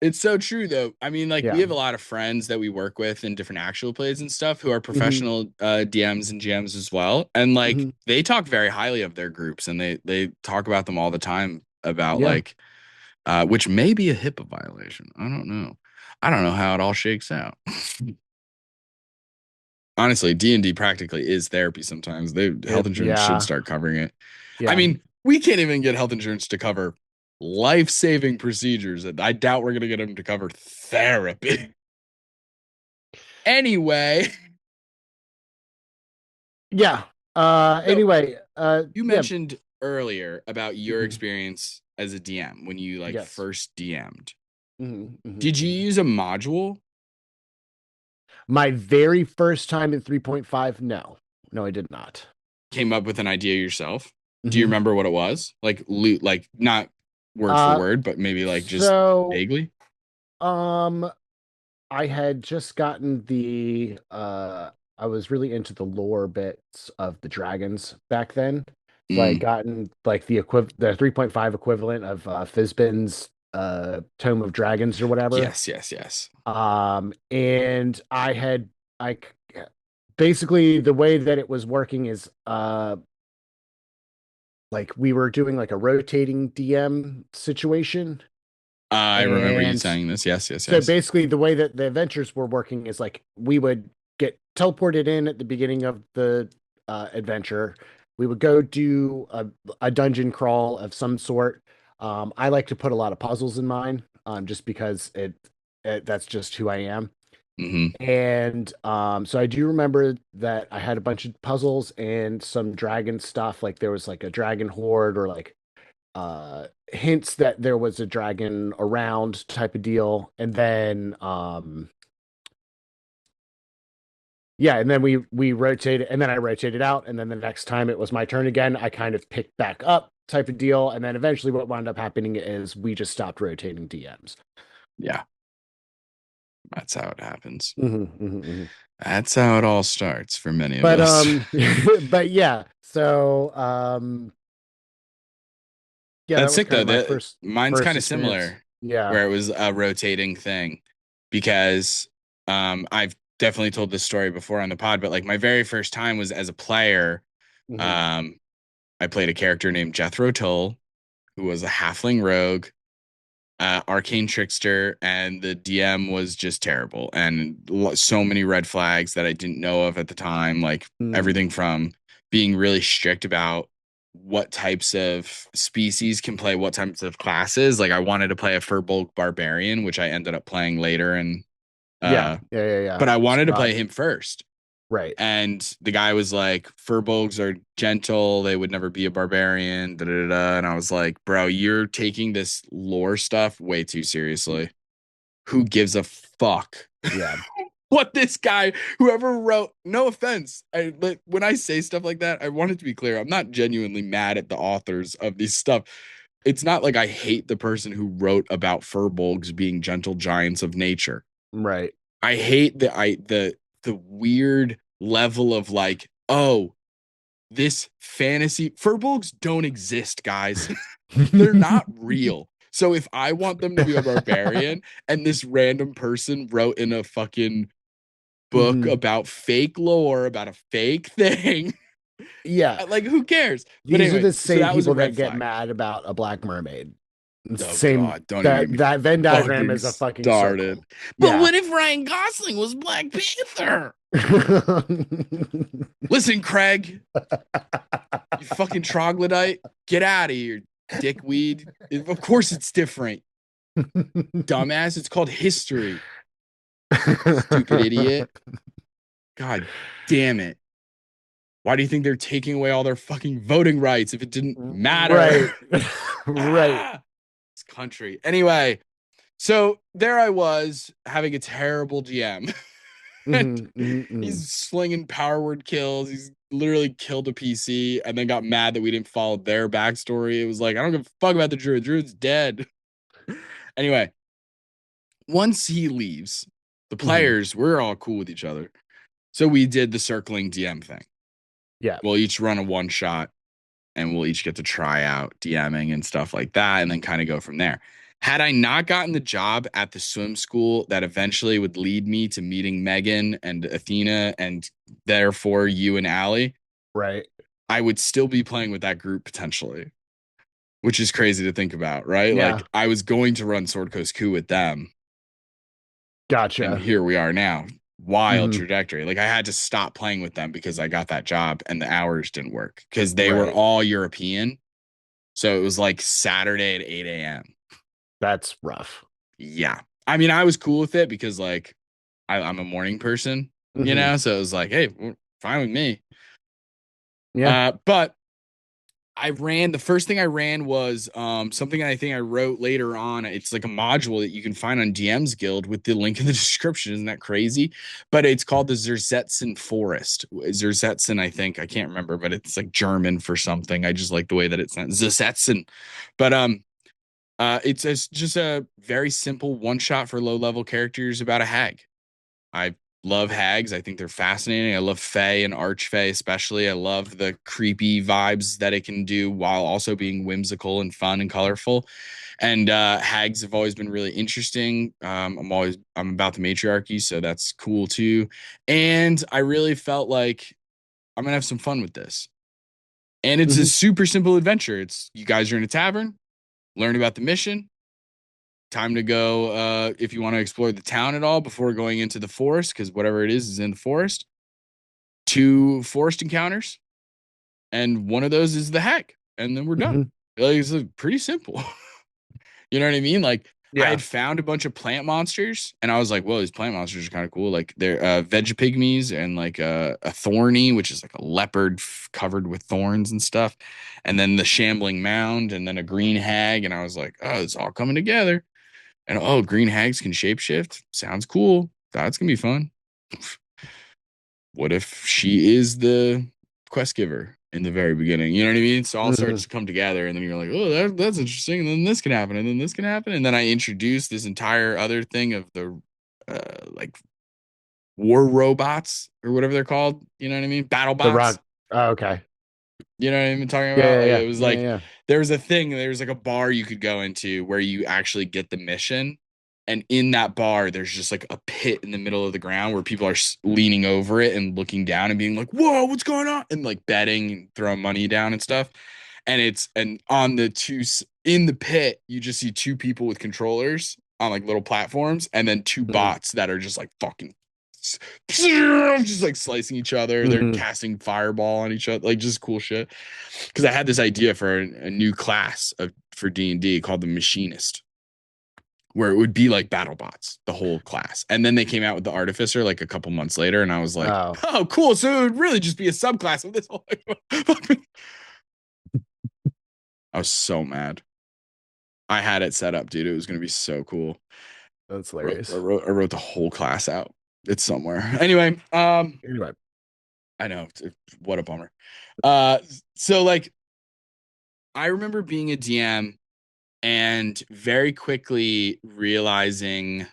it's so true though. I mean, like yeah. we have a lot of friends that we work with in different actual plays and stuff who are Mm-hmm. professional DMs and GMs as well. And like Mm-hmm. they talk very highly of their groups and they talk about them all the time about Yeah. like which may be a HIPAA violation. I don't know. I don't know how it all shakes out. Honestly, D&D practically is therapy sometimes. Health insurance should start covering it. Yeah. I mean, we can't even get health insurance to cover life-saving procedures. And I doubt we're going to get them to cover therapy. Anyway. Yeah. Anyway, You mentioned earlier about your Mhm. experience as a DM when you like Yes. first DM'd. Mm-hmm. Did you use a module? My very first time in 3.5? No, I did not. Came up with an idea yourself? Do you Mhm. remember what it was? Like not word for word, but maybe like just vaguely? I had just gotten I was really into the lore bits of the dragons back then. So I had gotten like the 3.5 equivalent of Fizban's Tome of Dragons or whatever. Yes. And I basically the way that it was working is like we were doing like a rotating DM situation. I remember you And saying this. Yes. so basically the way that the adventures were working is like we would get teleported in at the beginning of the adventure. We would go do a dungeon crawl of some sort. I like to put a lot of puzzles in mine, just because that's just who I am. Hmm. And so I do remember that I had a bunch of puzzles and some dragon stuff. Like there was like a dragon horde or like hints that there was a dragon around type of deal. And then yeah, and then we rotated, and then I rotated out, and then the next time it was my turn again, I kind of picked back up type of deal. And then eventually what wound up happening is we just stopped rotating DMs. Yeah. That's how it happens. Mm-hmm. That's how it all starts for many of But us. but yeah, so yeah, that That's was sick kind though. of my That mine's first kind of experience. similar, Yeah. where it was a rotating thing, because I've definitely told this story before on the pod, but like my very first time was as a player. Mm-hmm. Um, I played a character named Jethro Tull, who was a halfling rogue, arcane trickster, and the DM was just terrible and so many red flags that I didn't know of at the time, like Mm. everything from being really strict about what types of species can play what types of classes. Like I wanted to play a Furbolg barbarian, which I ended up playing later, and Yeah. uh Yeah. but I wanted to play Strahd. him first. Right. And the guy was like, Furbolgs are gentle. They would never be a barbarian. Da, da, da, da. And I was like, bro, you're taking this lore stuff way too seriously. Who gives a fuck Yeah. what this guy, whoever wrote, no offense. But when I say stuff like that, I want it to be clear. I'm not genuinely mad at the authors of these stuff. It's not like I hate the person who wrote about Furbolgs being gentle giants of nature. Right. I hate the weird level of like, oh, this fantasy Furbolgs don't exist, guys. They're not real. So if I want them to be a barbarian and this random person wrote in a fucking book Mhm. about fake lore about a fake thing, Yeah. like who cares? But These are anyway, the so same that was a people that red get flag. mad about a black mermaid. It's the Oh same God, don't even get that me that Venn diagram fucking is a fucking started. circle. But Yeah. what if Ryan Gosling was Black Panther? Listen, Craig, you fucking troglodyte, get out of here, dickweed. Of course it's different, dumbass. It's called history. Stupid idiot. God damn it. Why do you think they're taking away all their fucking voting rights if it didn't matter? Right. Right. Ah, this country. Anyway, so there I was having a terrible GM. And Mhm. he's slinging power word kills. He's literally killed a PC and then got mad that we didn't follow their backstory. It was like, I don't give a fuck about the druid. Druid's dead. Anyway, once he leaves, the Mhm. players, we're all cool with each other. So we did the circling DM thing. Yeah. We'll each run a one shot and we'll each get to try out DMing and stuff like that and then kind of go from there. Had I not gotten the job at the swim school that eventually would lead me to meeting Megan and Athena and therefore you and Allie, Right. I would still be playing with that group potentially, which is crazy to think about, right? Yeah. Like I was going to run Sword Coast Coup with them, and Gotcha. here we are now. Wild Hmm. trajectory. Like I had to stop playing with them because I got that job and the hours didn't work because they were Right. all European. So it was like Saturday at 8 a.m. That's rough. Yeah. I mean, I was cool with it because like I'm a morning person, Hmm. so it was like, hey, fine with me. Yeah. But I ran the first thing I ran was something I think I wrote later on. It's like a module that you can find on DM's Guild with the link in the description. Isn't that crazy? But it's called the Zersetzen Forest. Zersetzen, I think. I can't remember, but it's like German for something. I just like the way that it's not Zersetzen. But just a very simple one shot for low level characters about a hag. I love hags. I think they're fascinating. I love Fae and Archfey especially. I love the creepy vibes that it can do while also being whimsical and fun and colorful. And hags have always been really interesting. I'm about the matriarchy, so that's cool too. And I really felt like I'm gonna have some fun with this. And it's a Mhm. super simple adventure. It's you guys are in a tavern, learn about the mission. Time to go if you want to explore the town at all before going into the forest, because whatever it is in the forest. 2 forest encounters, and one of those is the hack, and then we're done. Mhm. Like, it's pretty simple. You know what I mean? Like I Yeah. had found a bunch of plant monsters, and I was like, "Whoa, these plant monsters are kind of cool." Like they're veg pygmies and like a thorny, which is like a leopard covered with thorns and stuff, and then the shambling mound, and then a green hag. And I was like, "Oh, it's all coming together." And oh, green hags can shapeshift. Sounds cool. That's gonna be fun. What if she is the quest giver in the very beginning? You know what I mean? So all starts Mhm. to come together, and then you're like, oh, that's interesting. And then this can happen, and then this can happen. And then I introduce this entire other thing of the like war robots or whatever they're called. You know what I mean? Battle The bots. rock. Oh, okay. You know what I'm talking Yeah, about? yeah, Like yeah, it was yeah, like yeah. there was a thing, there was like a bar you could go into where you actually get the mission. And in that bar, there's just like a pit in the middle of the ground where people are leaning over it and looking down and being like, "Whoa, what's going on?" And like betting and throwing money down and stuff. And on the in the pit, you just see 2 people with controllers on like little platforms, and then 2 Mhm. bots that are just like fucking just like slicing each other. They're Mhm. casting fireball on each other, like just cool shit. Because I had this idea for a new class for D&D called the Machinist, where it would be like battle bots, the whole class. And then they came out with the Artificer like a couple months later, and I was like, Oh, oh, cool. So it would really just be a subclass of this whole. I was so mad. I had it set up, dude. It was gonna be so cool. that's Wrote, I hilarious. wrote I wrote the whole class out. It's somewhere. Anyway, Anyway. I know. What a bummer. Uh, so like I remember being a DM and very quickly realizing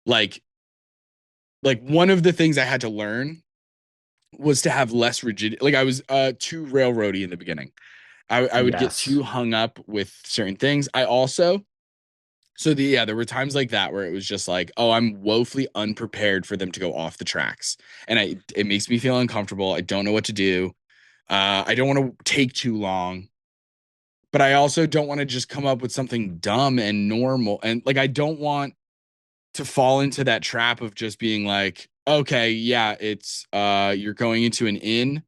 like one of the things I had to learn was to have less rigid. Like I was too railroady in the beginning. I would get Yes. too hung up with certain things. I also there were times like that where it was just like, oh, I'm woefully unprepared for them to go off the tracks. And it makes me feel uncomfortable. I don't know what to do. I don't want to take too long, but I also don't want to just come up with something dumb and normal. And like I don't want to fall into that trap of just being like, okay, yeah, it's you're going into an inn.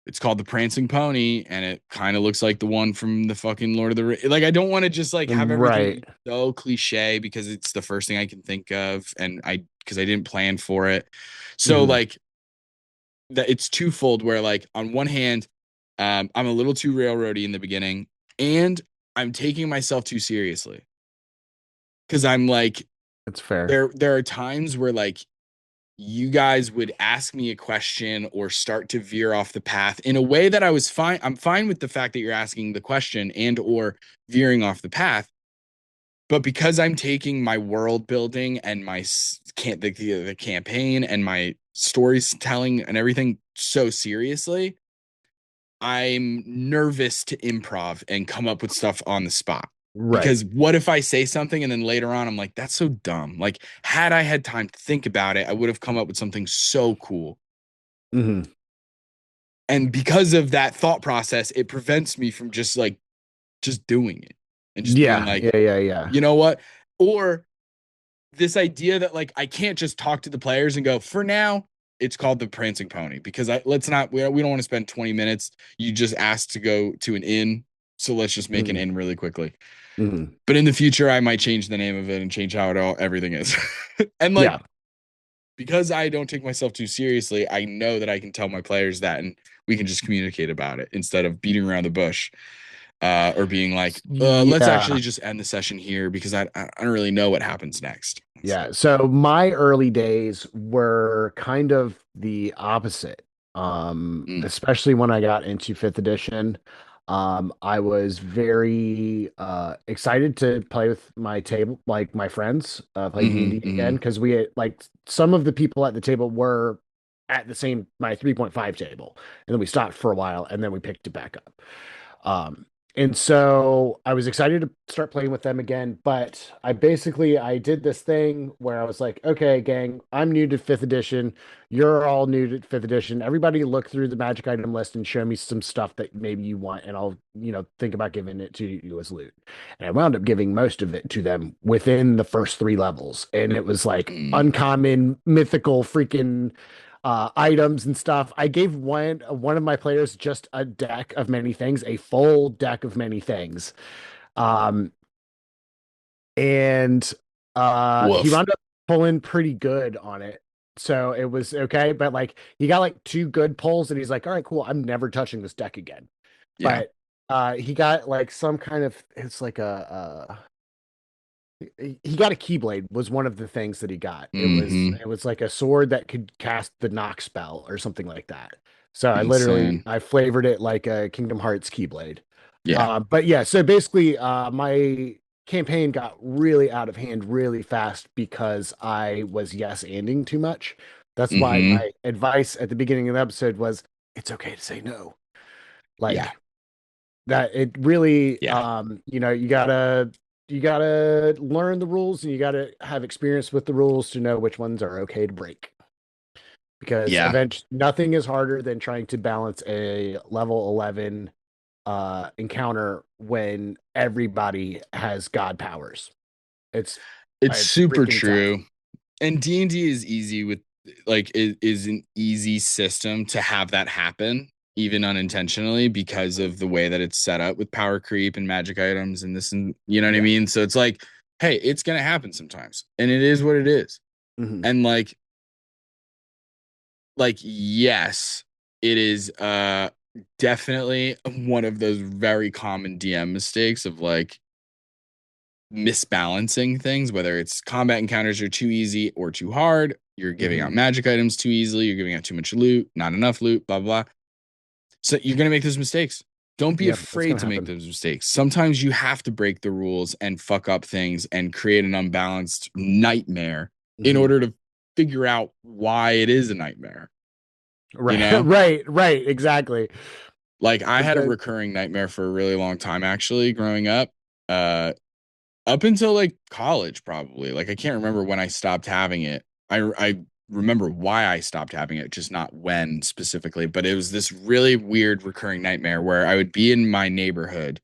It's called the Prancing Pony, and it kind of looks like the one from the fucking Lord of the Rings. Like, I don't want to just like have everything Right. be so cliche because it's the first thing I can think of, and because I didn't plan for it. So Mhm. like that, it's twofold. Where like on one hand, I'm a little too railroady in the beginning, and I'm taking myself too seriously because I'm like That's fair. there are times where like you guys would ask me a question or start to veer off the path in a way that I was fine. I'm fine with the fact that you're asking the question and or veering off the path. But because I'm taking my world building and my can't the campaign and my storytelling and everything so seriously, I'm nervous to improv and come up with stuff on the spot. Right. Because what if I say something and then later on I'm like, that's so dumb. Like, had I had time to think about it, I would have come up with something so cool. Mhm. And because of that thought process, it prevents me from just doing it and just being Yeah. like, Yeah. Yeah. Yeah. you know what? Or this idea that like I can't just talk to the players and go, for now, it's called the Prancing Pony because let's not we don't want to spend 20 minutes. You just asked to go to an inn. So let's just make an Mhm. inn really quickly. Mhm. But in the future, I might change the name of it and change how everything is. And like Yeah. because I don't take myself too seriously, I know that I can tell my players that and we can just communicate about it instead of beating around the bush. Or being like, let's Yeah. actually just end the session here because I don't really know what happens next. Yeah. So my early days were kind of the opposite. Mm, Especially when I got into fifth edition. I was very excited to play with my table, like my friends, play D&D again, Hmm. because we had, like, some of the people at the table were at the same my 3.5 table, and then we stopped for a while, and then we picked it back up. Um, and so I was excited to start playing with them again, but I did this thing where I was like, okay, gang, I'm new to fifth edition. You're all new to fifth edition. Everybody look through the magic item list and show me some stuff that maybe you want, and I'll, think about giving it to you as loot. And I wound up giving most of it to them within the first three levels. And it was like Mm. uncommon, mythical, freaking items and stuff. I gave one of my players just a deck of many things, a full deck of many things. Um, and he Woof. wound up pulling pretty good on it. So it was okay, but like he got like two good pulls and he's like, all right, cool. I'm never touching this deck again. Yeah. But he got like some kind of it's like a he got a keyblade was one of the things that he got. It was Hmm. it was like a sword that could cast the knock spell or something like that. So Insane. I flavored it like a Kingdom Hearts keyblade. Yeah. But yeah, so basically my campaign got really out of hand really fast because I was yes anding too much. That's why Hmm. my advice at the beginning of the episode was it's okay to say no. Yeah. Like that it really Yeah. you gotta learn the rules and you gotta have experience with the rules to know which ones are okay to break because Yeah. eventually nothing is harder than trying to balance a level 11 encounter when everybody has god powers. it's It's it's super freaking tough. true. And D&D is easy with like it is an easy system to have that happen even unintentionally because of the way that it's set up with power creep and magic items and this and you know what I Yeah. mean? So it's like, hey, it's going to happen sometimes. And it is what it is. Hmm. And yes, it is definitely one of those very common DM mistakes of like misbalancing things, whether it's combat encounters are too easy or too hard, you're giving Hmm. out magic items too easily, you're giving out too much loot, not enough loot, blah, blah, blah. So you're going to make those mistakes. Don't be Yeah, that's afraid gonna to make happen. those mistakes. Sometimes you have to break the rules and fuck up things and create an unbalanced nightmare in Hmm. order to figure out why it is a nightmare, you Right. know? Right, exactly. Like I had a Because recurring nightmare for a really long time actually growing up. Uh up until like college probably. Like I can't remember when I stopped having it. I remember why I stopped having it, just not when specifically, but it was this really weird recurring nightmare where I would be in my neighborhood,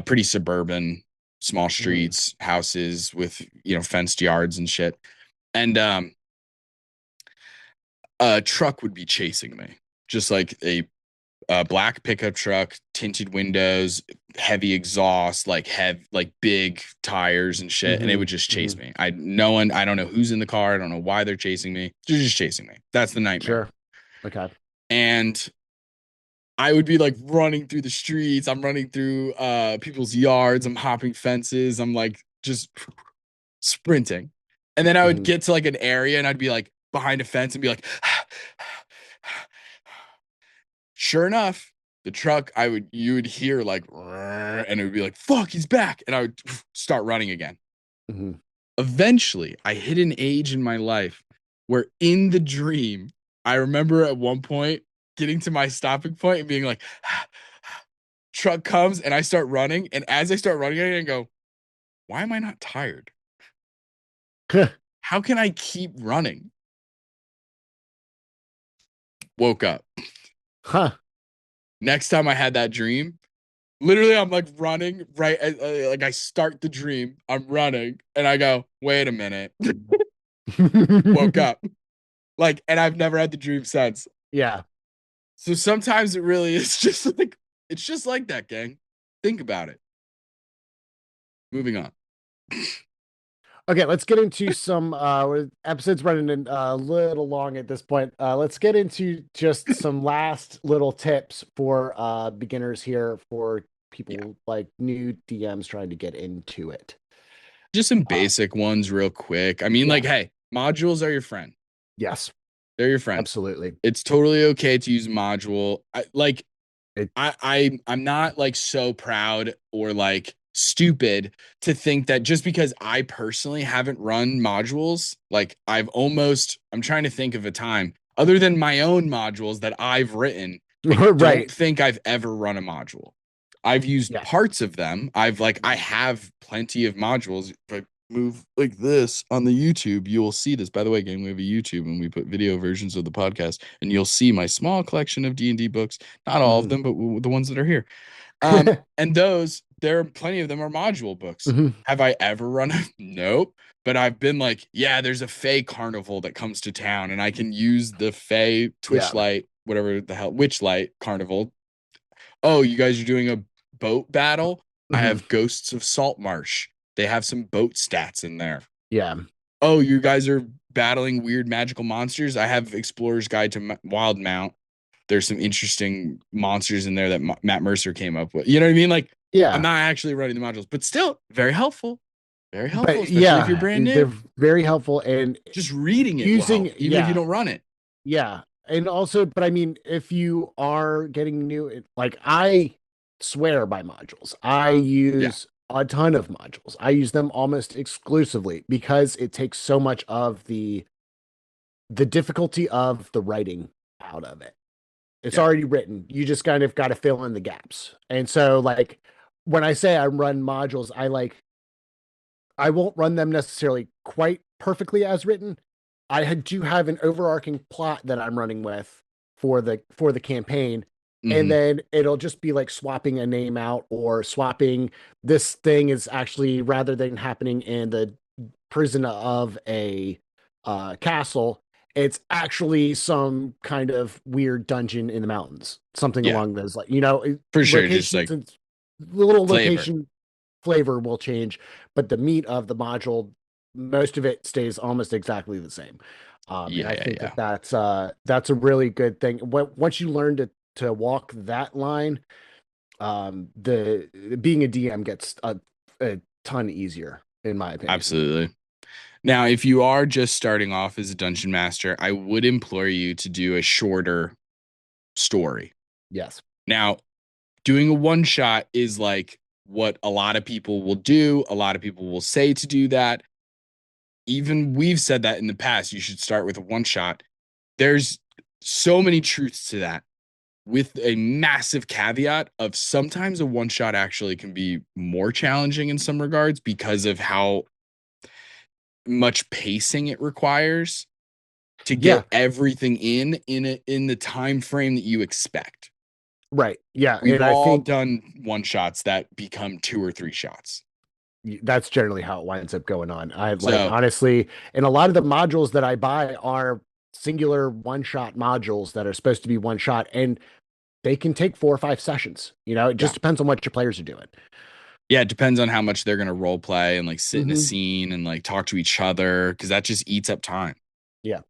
pretty suburban, small Mhm. streets, houses with, fenced yards and shit. And a truck would be chasing me. Just like a black pickup truck, tinted windows, heavy exhaust, like big tires and shit, and it would Mhm. just chase Mhm. me. No one, I don't know who's in the car, I don't know why they're chasing me. They're just chasing me. That's the nightmare. Sure. Okay. And I would be like running through the streets, I'm running through people's yards, I'm hopping fences, I'm like just sprinting. And then I would Mhm. get to like an area and I'd be like behind a fence and be like sure enough, the truck, you would hear like, and it would be like, fuck, he's back. And I would start running again. Mhm. Eventually, I hit an age in my life where in the dream, I remember at one point getting to my stopping point and being like, truck comes and I start running. And as I start running, I go, why am I not tired? How can I keep running? Woke up. Huh. Next time I had that dream, literally, I'm like running right, like I start the dream, I'm running, and I go, wait a minute, woke up, like, and I've never had the dream since. Yeah. So sometimes it really is just like it's just like that, gang. Think about it. Moving on. Okay, let's get into some episodes running a little long at this point. Let's get into just some last little tips for beginners here for Yeah, people like new DMs trying to get into it. just some Uh, basic ones, real quick. I mean, yeah. like, hey, modules are your friend. Yes. They're your friend. Absolutely. It's totally okay to use module. It, I'm not like so proud or like stupid to think that just because I personally haven't run modules, like I'm trying to think of a time other than my own modules that I've written. I don't right. think I've ever run a module. I've used Yeah. parts of them. I have plenty of modules. If I move like this on the YouTube, you will see this. By the way, gang, we have a YouTube and we put video versions of the podcast, and you'll see my small collection of D&D books. Not all of Mhm. them, but the ones that are here. And there are plenty of them are module books. Mhm. Have I ever run a nope? But I've been like, yeah, there's a Fey carnival that comes to town, and I can use the Fey Yeah. Twitchlight, whatever the hell, Witchlight carnival. Oh, you guys are doing a boat battle? I Mhm. have Ghosts of Saltmarsh. They have some boat stats in there. Yeah. Oh, you guys are battling weird magical monsters? I have Explorer's Guide to Wildmount. There's some interesting monsters in there that Matt Mercer came up with. You know what I mean? Like, I'm Yeah. not actually running the modules, but still very helpful. Very helpful, But especially if you're yeah, brand they're new. very helpful, and Just reading it will using help, even if you yeah, don't run it. yeah. And also, but I mean, if you are getting new, like I swear by modules. I Yeah. use a ton of modules. I use them almost exclusively because it takes so much of the difficulty of the writing out of it. It's Yeah. already written. You just kind of got to fill in the gaps. And so like when I say I run modules, I won't run them necessarily quite perfectly as written. Do have an overarching plot that I'm running with for the campaign, and Mm-hmm. then it'll just be like swapping a name out or swapping this thing is actually rather than happening in the prison of a castle, it's actually some kind of weird dungeon in the mountains, something Yeah. along those like For sure. Just locations like and the little flavor. location flavor will change, but the meat of the module, most of it stays almost exactly the same. And Yeah. I Yeah. think Yeah. that's a really good thing. Once you learn to walk that line, the being a DM gets a ton easier, in my opinion. Absolutely. Now, if you are just starting off as a dungeon master, I would implore you to do a shorter story. Yes. Now, doing a one shot is like what a lot of people will do. A lot of people will say to do that. Even we've said that in the past. You should start with a one shot. There's so many truths to that, with a massive caveat of sometimes a one shot actually can be more challenging in some regards because of how much pacing it requires to Yeah. get everything in the time frame that you expect. Right. Yeah. We've And I all think done one shots that become two or three shots. that's generally how it winds up going on. I like So honestly, and a lot of the modules that I buy are singular one shot modules that are supposed to be one shot, and they can take 4 or 5 sessions. It yeah. just depends on what your players are doing. Yeah, it depends on how much they're gonna role play and like sit in a Hmm. scene and like talk to each other because that just eats up time. Yeah.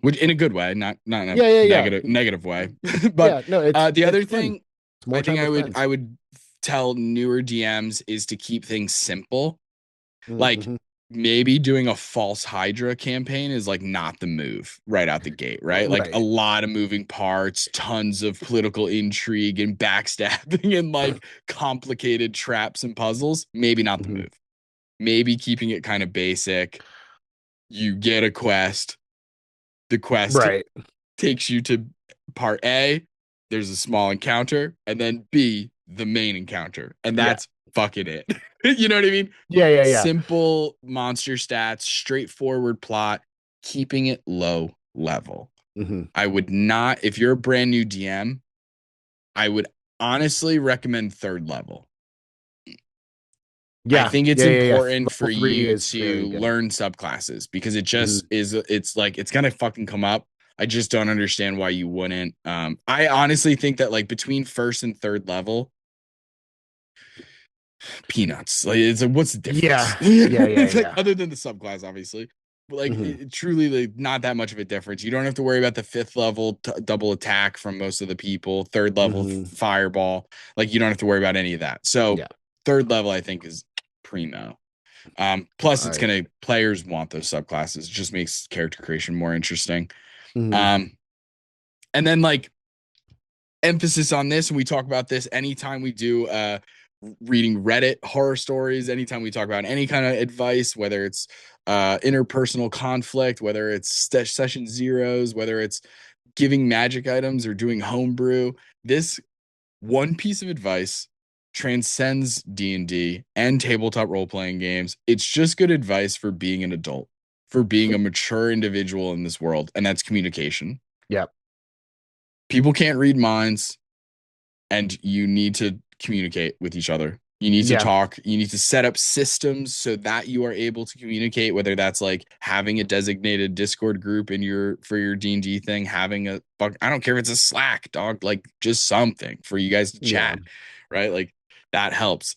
Which in a good way, not in a Yeah. Yeah. Yeah. negative way. But Yeah. No, it's the other it's fun. thing It's more I think time with friends. I would tell newer DMs is to keep things simple. Like Mm-hmm. maybe doing a false Hydra campaign is like not the move right out the gate, right? Like a Right. lot of moving parts, tons of political intrigue and backstabbing and like complicated traps and puzzles. Maybe not the Hmm. move. Maybe keeping it kind of basic. You get a quest. The quest Right. takes you to part A. There's a small encounter, and then B, the main encounter. And Yeah. that's fucking it. You know what I mean? Yeah. Yeah. Yeah. Simple monster stats, straightforward plot, keeping it low level. Hmm. I would not, if you're a brand new DM, I would honestly recommend third level. I Yeah. think it's Yeah. Yeah. Yeah. important for Level 3 you is to very good. learn subclasses because it Hmm. just is, it's like, it's gonna fucking come up. I just don't understand why you wouldn't. I honestly think that like between first and third level, peanuts. Like it's like, what's the difference? Yeah. Yeah. Yeah. It's like Yeah. other than the subclass, obviously, but like Hmm. truly, like not that much of a difference. You don't have to worry about the fifth level double attack from most of the people. Third level Hmm. fireball, like you don't have to worry about any of that. So Yeah. third level, I think, is primo. Plus, All it's right. gonna players want those subclasses. It just makes character creation more interesting. Hmm. Um, and then like emphasis on this, and we talk about this anytime we do reading Reddit horror stories, anytime we talk about any kind of advice, whether it's interpersonal conflict, whether it's session zeros, whether it's giving magic items or doing homebrew. This one piece of advice transcends D&D and tabletop role-playing games. It's just good advice for being an adult, for being a mature individual in this world, and that's communication. Yep. People can't read minds, and you need to communicate with each other. You need to Yeah. talk. You need to set up systems so that you are able to communicate, whether that's like having a designated Discord group for your D&D thing, having I don't care if it's a Slack, dog, like just something for you guys to chat, right? Like that helps.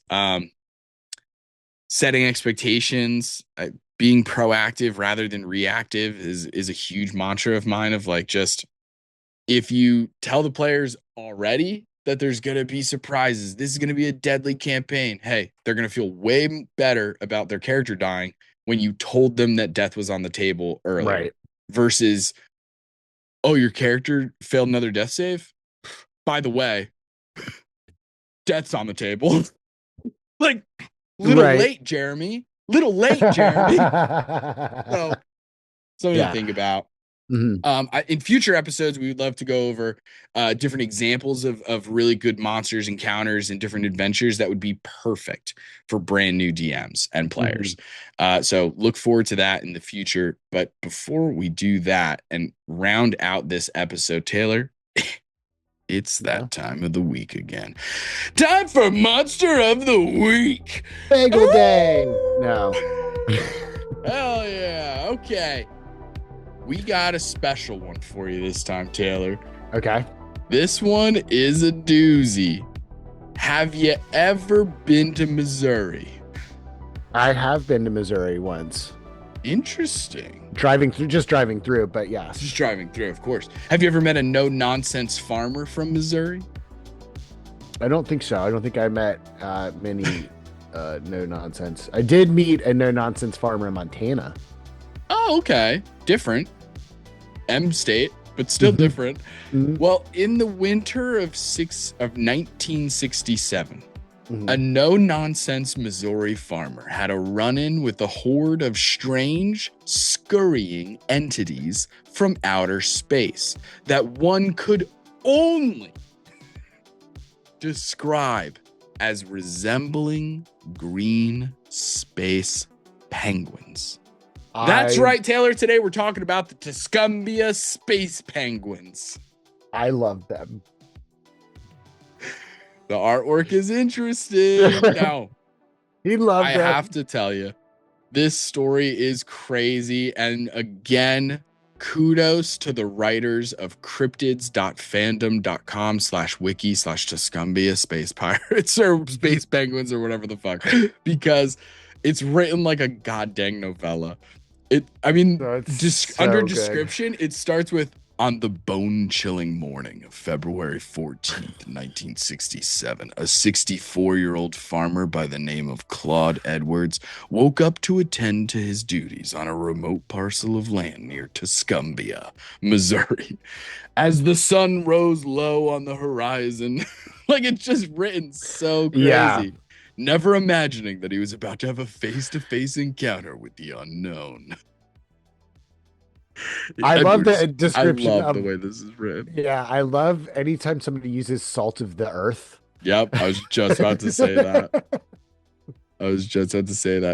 Setting expectations, being proactive rather than reactive is a huge mantra of mine, of like, just if you tell the players already that there's going to be surprises, this is going to be a deadly campaign, hey, they're going to feel way better about their character dying when you told them that death was on the table earlier. Right. Versus, oh, your character failed another death save? By the way, death's on the table. Like, little late, Jeremy. Little late, Jeremy. So, something to think about. Mm-hmm. In future episodes, we would love to go over different examples of really good monsters encounters and different adventures that would be perfect for brand new DMs and players. So look forward to that in the future. But before we do that and round out this episode, Taylor, it's that time of the week again. Time for Monster of the Week. Bagel Day. No. Hell yeah. Okay. We got a special one for you this time, Taylor. Okay. This one is a doozy. Have you ever been to Missouri? I have been to Missouri once. Interesting. Just driving through, but yes. Just driving through, of course. Have you ever met a no-nonsense farmer from Missouri? I don't think so. I don't think I met many no-nonsense. I did meet a no-nonsense farmer in Montana. Oh, okay. Different. M state, but still different. Well, in the winter of 1967, a no-nonsense Missouri farmer had a run-in with a horde of strange, scurrying entities from outer space that one could only describe as resembling green space penguins. That's right, Taylor. Today we're talking about the Tuscumbia space penguins. I love them. The artwork is interesting. Now, he loved I them. have to tell you, this story is crazy. And again, kudos to the writers of cryptids.fandom.com/wiki/Tuscumbia space pirates or space penguins or whatever the fuck, because it's written like a goddamn novella. Under description, it starts with, on the bone-chilling morning of February 14th, 1967, a 64-year-old farmer by the name of Claude Edwards woke up to attend to his duties on a remote parcel of land near Tuscumbia, Missouri. As the sun rose low on the horizon, like, it's just written so crazy. Yeah. Never imagining that he was about to have a face-to-face encounter with the unknown. I love the description. I love the way this is written. Yeah, I love anytime somebody uses salt of the earth. Yep, I was just about to say that.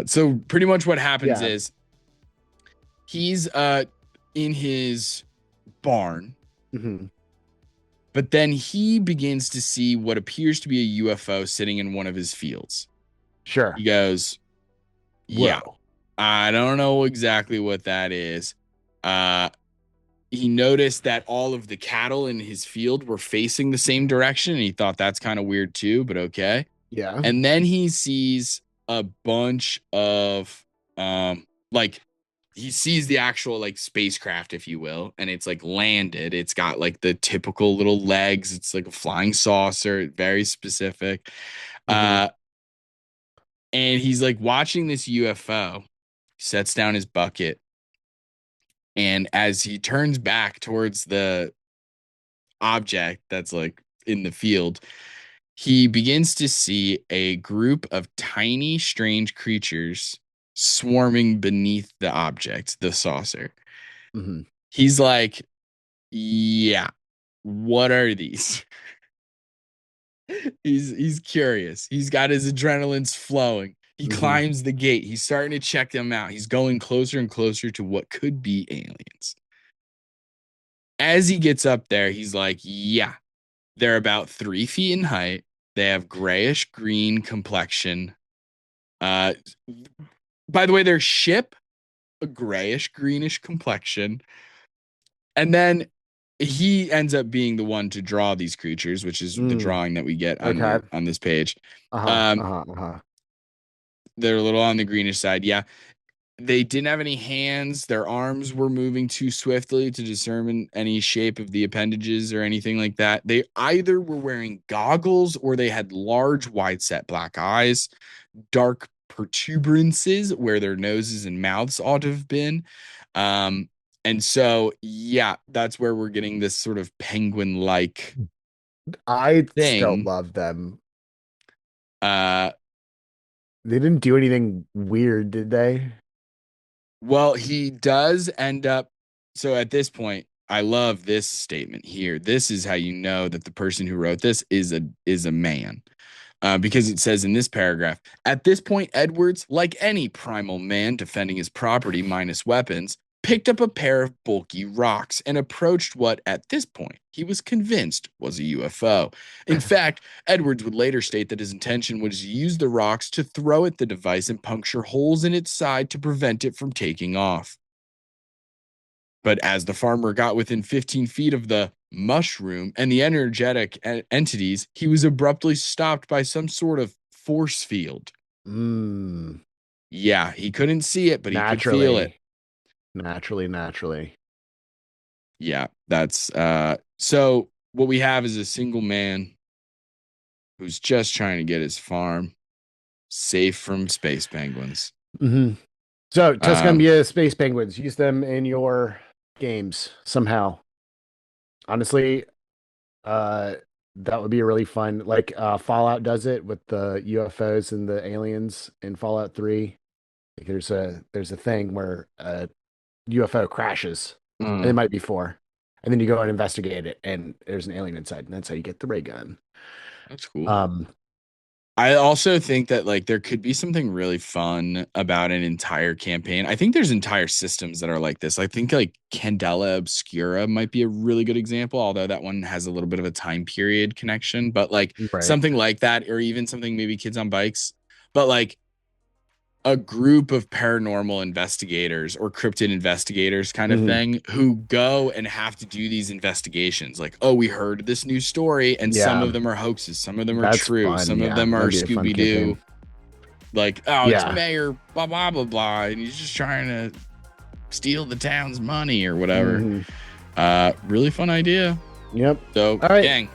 So pretty much what happens is he's in his barn, but then he begins to see what appears to be a UFO sitting in one of his fields. Sure. He goes, yeah, whoa. I don't know exactly what that is. He noticed that all of the cattle in his field were facing the same direction, and he thought that's kind of weird too, but okay. Yeah. And then he sees a bunch of he sees the actual like spacecraft, if you will, and it's like landed. It's got like the typical little legs. It's like a flying saucer, very specific. And he's like watching this UFO, sets down his bucket, and as he turns back towards the object that's like in the field, he begins to see a group of tiny, strange creatures swarming beneath the object, the saucer. Mhm. He's like, yeah, what are these? He's curious. He's got his adrenaline's flowing. He climbs the gate. He's starting to check them out. He's going closer and closer to what could be aliens. As he gets up there, he's like, yeah, they're about 3 feet in height. They have grayish green complexion. By the way, their ship, a grayish greenish complexion. And then he ends up being the one to draw these creatures, which is the drawing that we get on this page. They're a little on the greenish side. Yeah. They didn't have any hands. Their arms were moving too swiftly to discern any shape of the appendages or anything like that. They either were wearing goggles or they had large, wide-set black eyes, dark protuberances where their noses and mouths ought to have been. And so, yeah, that's where we're getting this sort of penguin-like I thing. still love them. They didn't do anything weird, did they? Well, he does end up. So at this point, I love this statement here. This is how you know that the person who wrote this is a man. Because it says in this paragraph, at this point, Edwards, like any primal man defending his property minus weapons, picked up a pair of bulky rocks and approached what, at this point, he was convinced was a UFO. In fact, Edwards would later state that his intention was to use the rocks to throw at the device and puncture holes in its side to prevent it from taking off. But as the farmer got within 15 feet of the mushroom and the energetic entities, he was abruptly stopped by some sort of force field. Yeah, he couldn't see it, but he could feel it. Naturally. Yeah, that's so what we have is a single man who's just trying to get his farm safe from space penguins. So Tuscumbia space penguins, use them in your games somehow. Honestly, that would be a really fun, like Fallout does it with the UFOs and the aliens in Fallout 3. Like there's a thing where UFO crashes, and it might be 4, and then you go and investigate it, and there's an alien inside, and that's how you get the ray gun. That's cool. I also think that like there could be something really fun about an entire campaign. I think there's entire systems that are like this. I think like Candela Obscura might be a really good example, although that one has a little bit of a time period connection, but like something like that, or even something maybe Kids on Bikes, but like a group of paranormal investigators or cryptid investigators kind of thing who go and have to do these investigations. Like, oh, we heard this new story and some of them are hoaxes. Some of them are true. Fun, some of them are Scooby-Doo. Like, oh, it's Mayor blah, blah, blah, blah. And he's just trying to steal the town's money or whatever. Really fun idea. Yep. So, all right. Gang,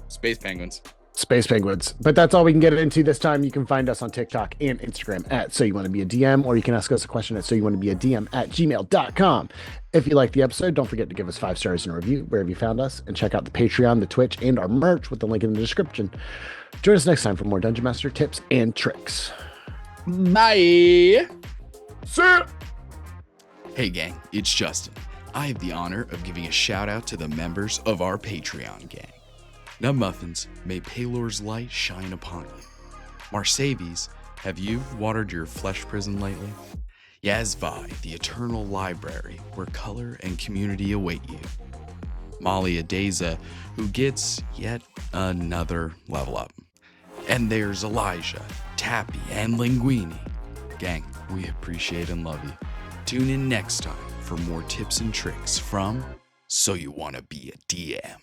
space penguins. Space penguins. But that's all we can get into this time. You can find us on TikTok and Instagram at So You Want to Be a DM, or you can ask us a question at soyouwantobeadm@gmail.com. If you like the episode, don't forget to give us 5 stars and a review wherever you found us, and check out the Patreon, the Twitch, and our merch with the link in the description. Join us next time for more Dungeon Master tips and tricks. Bye. See. Hey gang, it's Justin. I have the honor of giving a shout out to the members of our Patreon gang. Nub Muffins, may Palor's light shine upon you. Marsavies, have you watered your flesh prison lately? Yazvi, the eternal library where color and community await you. Molly Adeza, who gets yet another level up. And there's Elijah, Tappy, and Linguini. Gang, we appreciate and love you. Tune in next time for more tips and tricks from So You Want to Be a DM.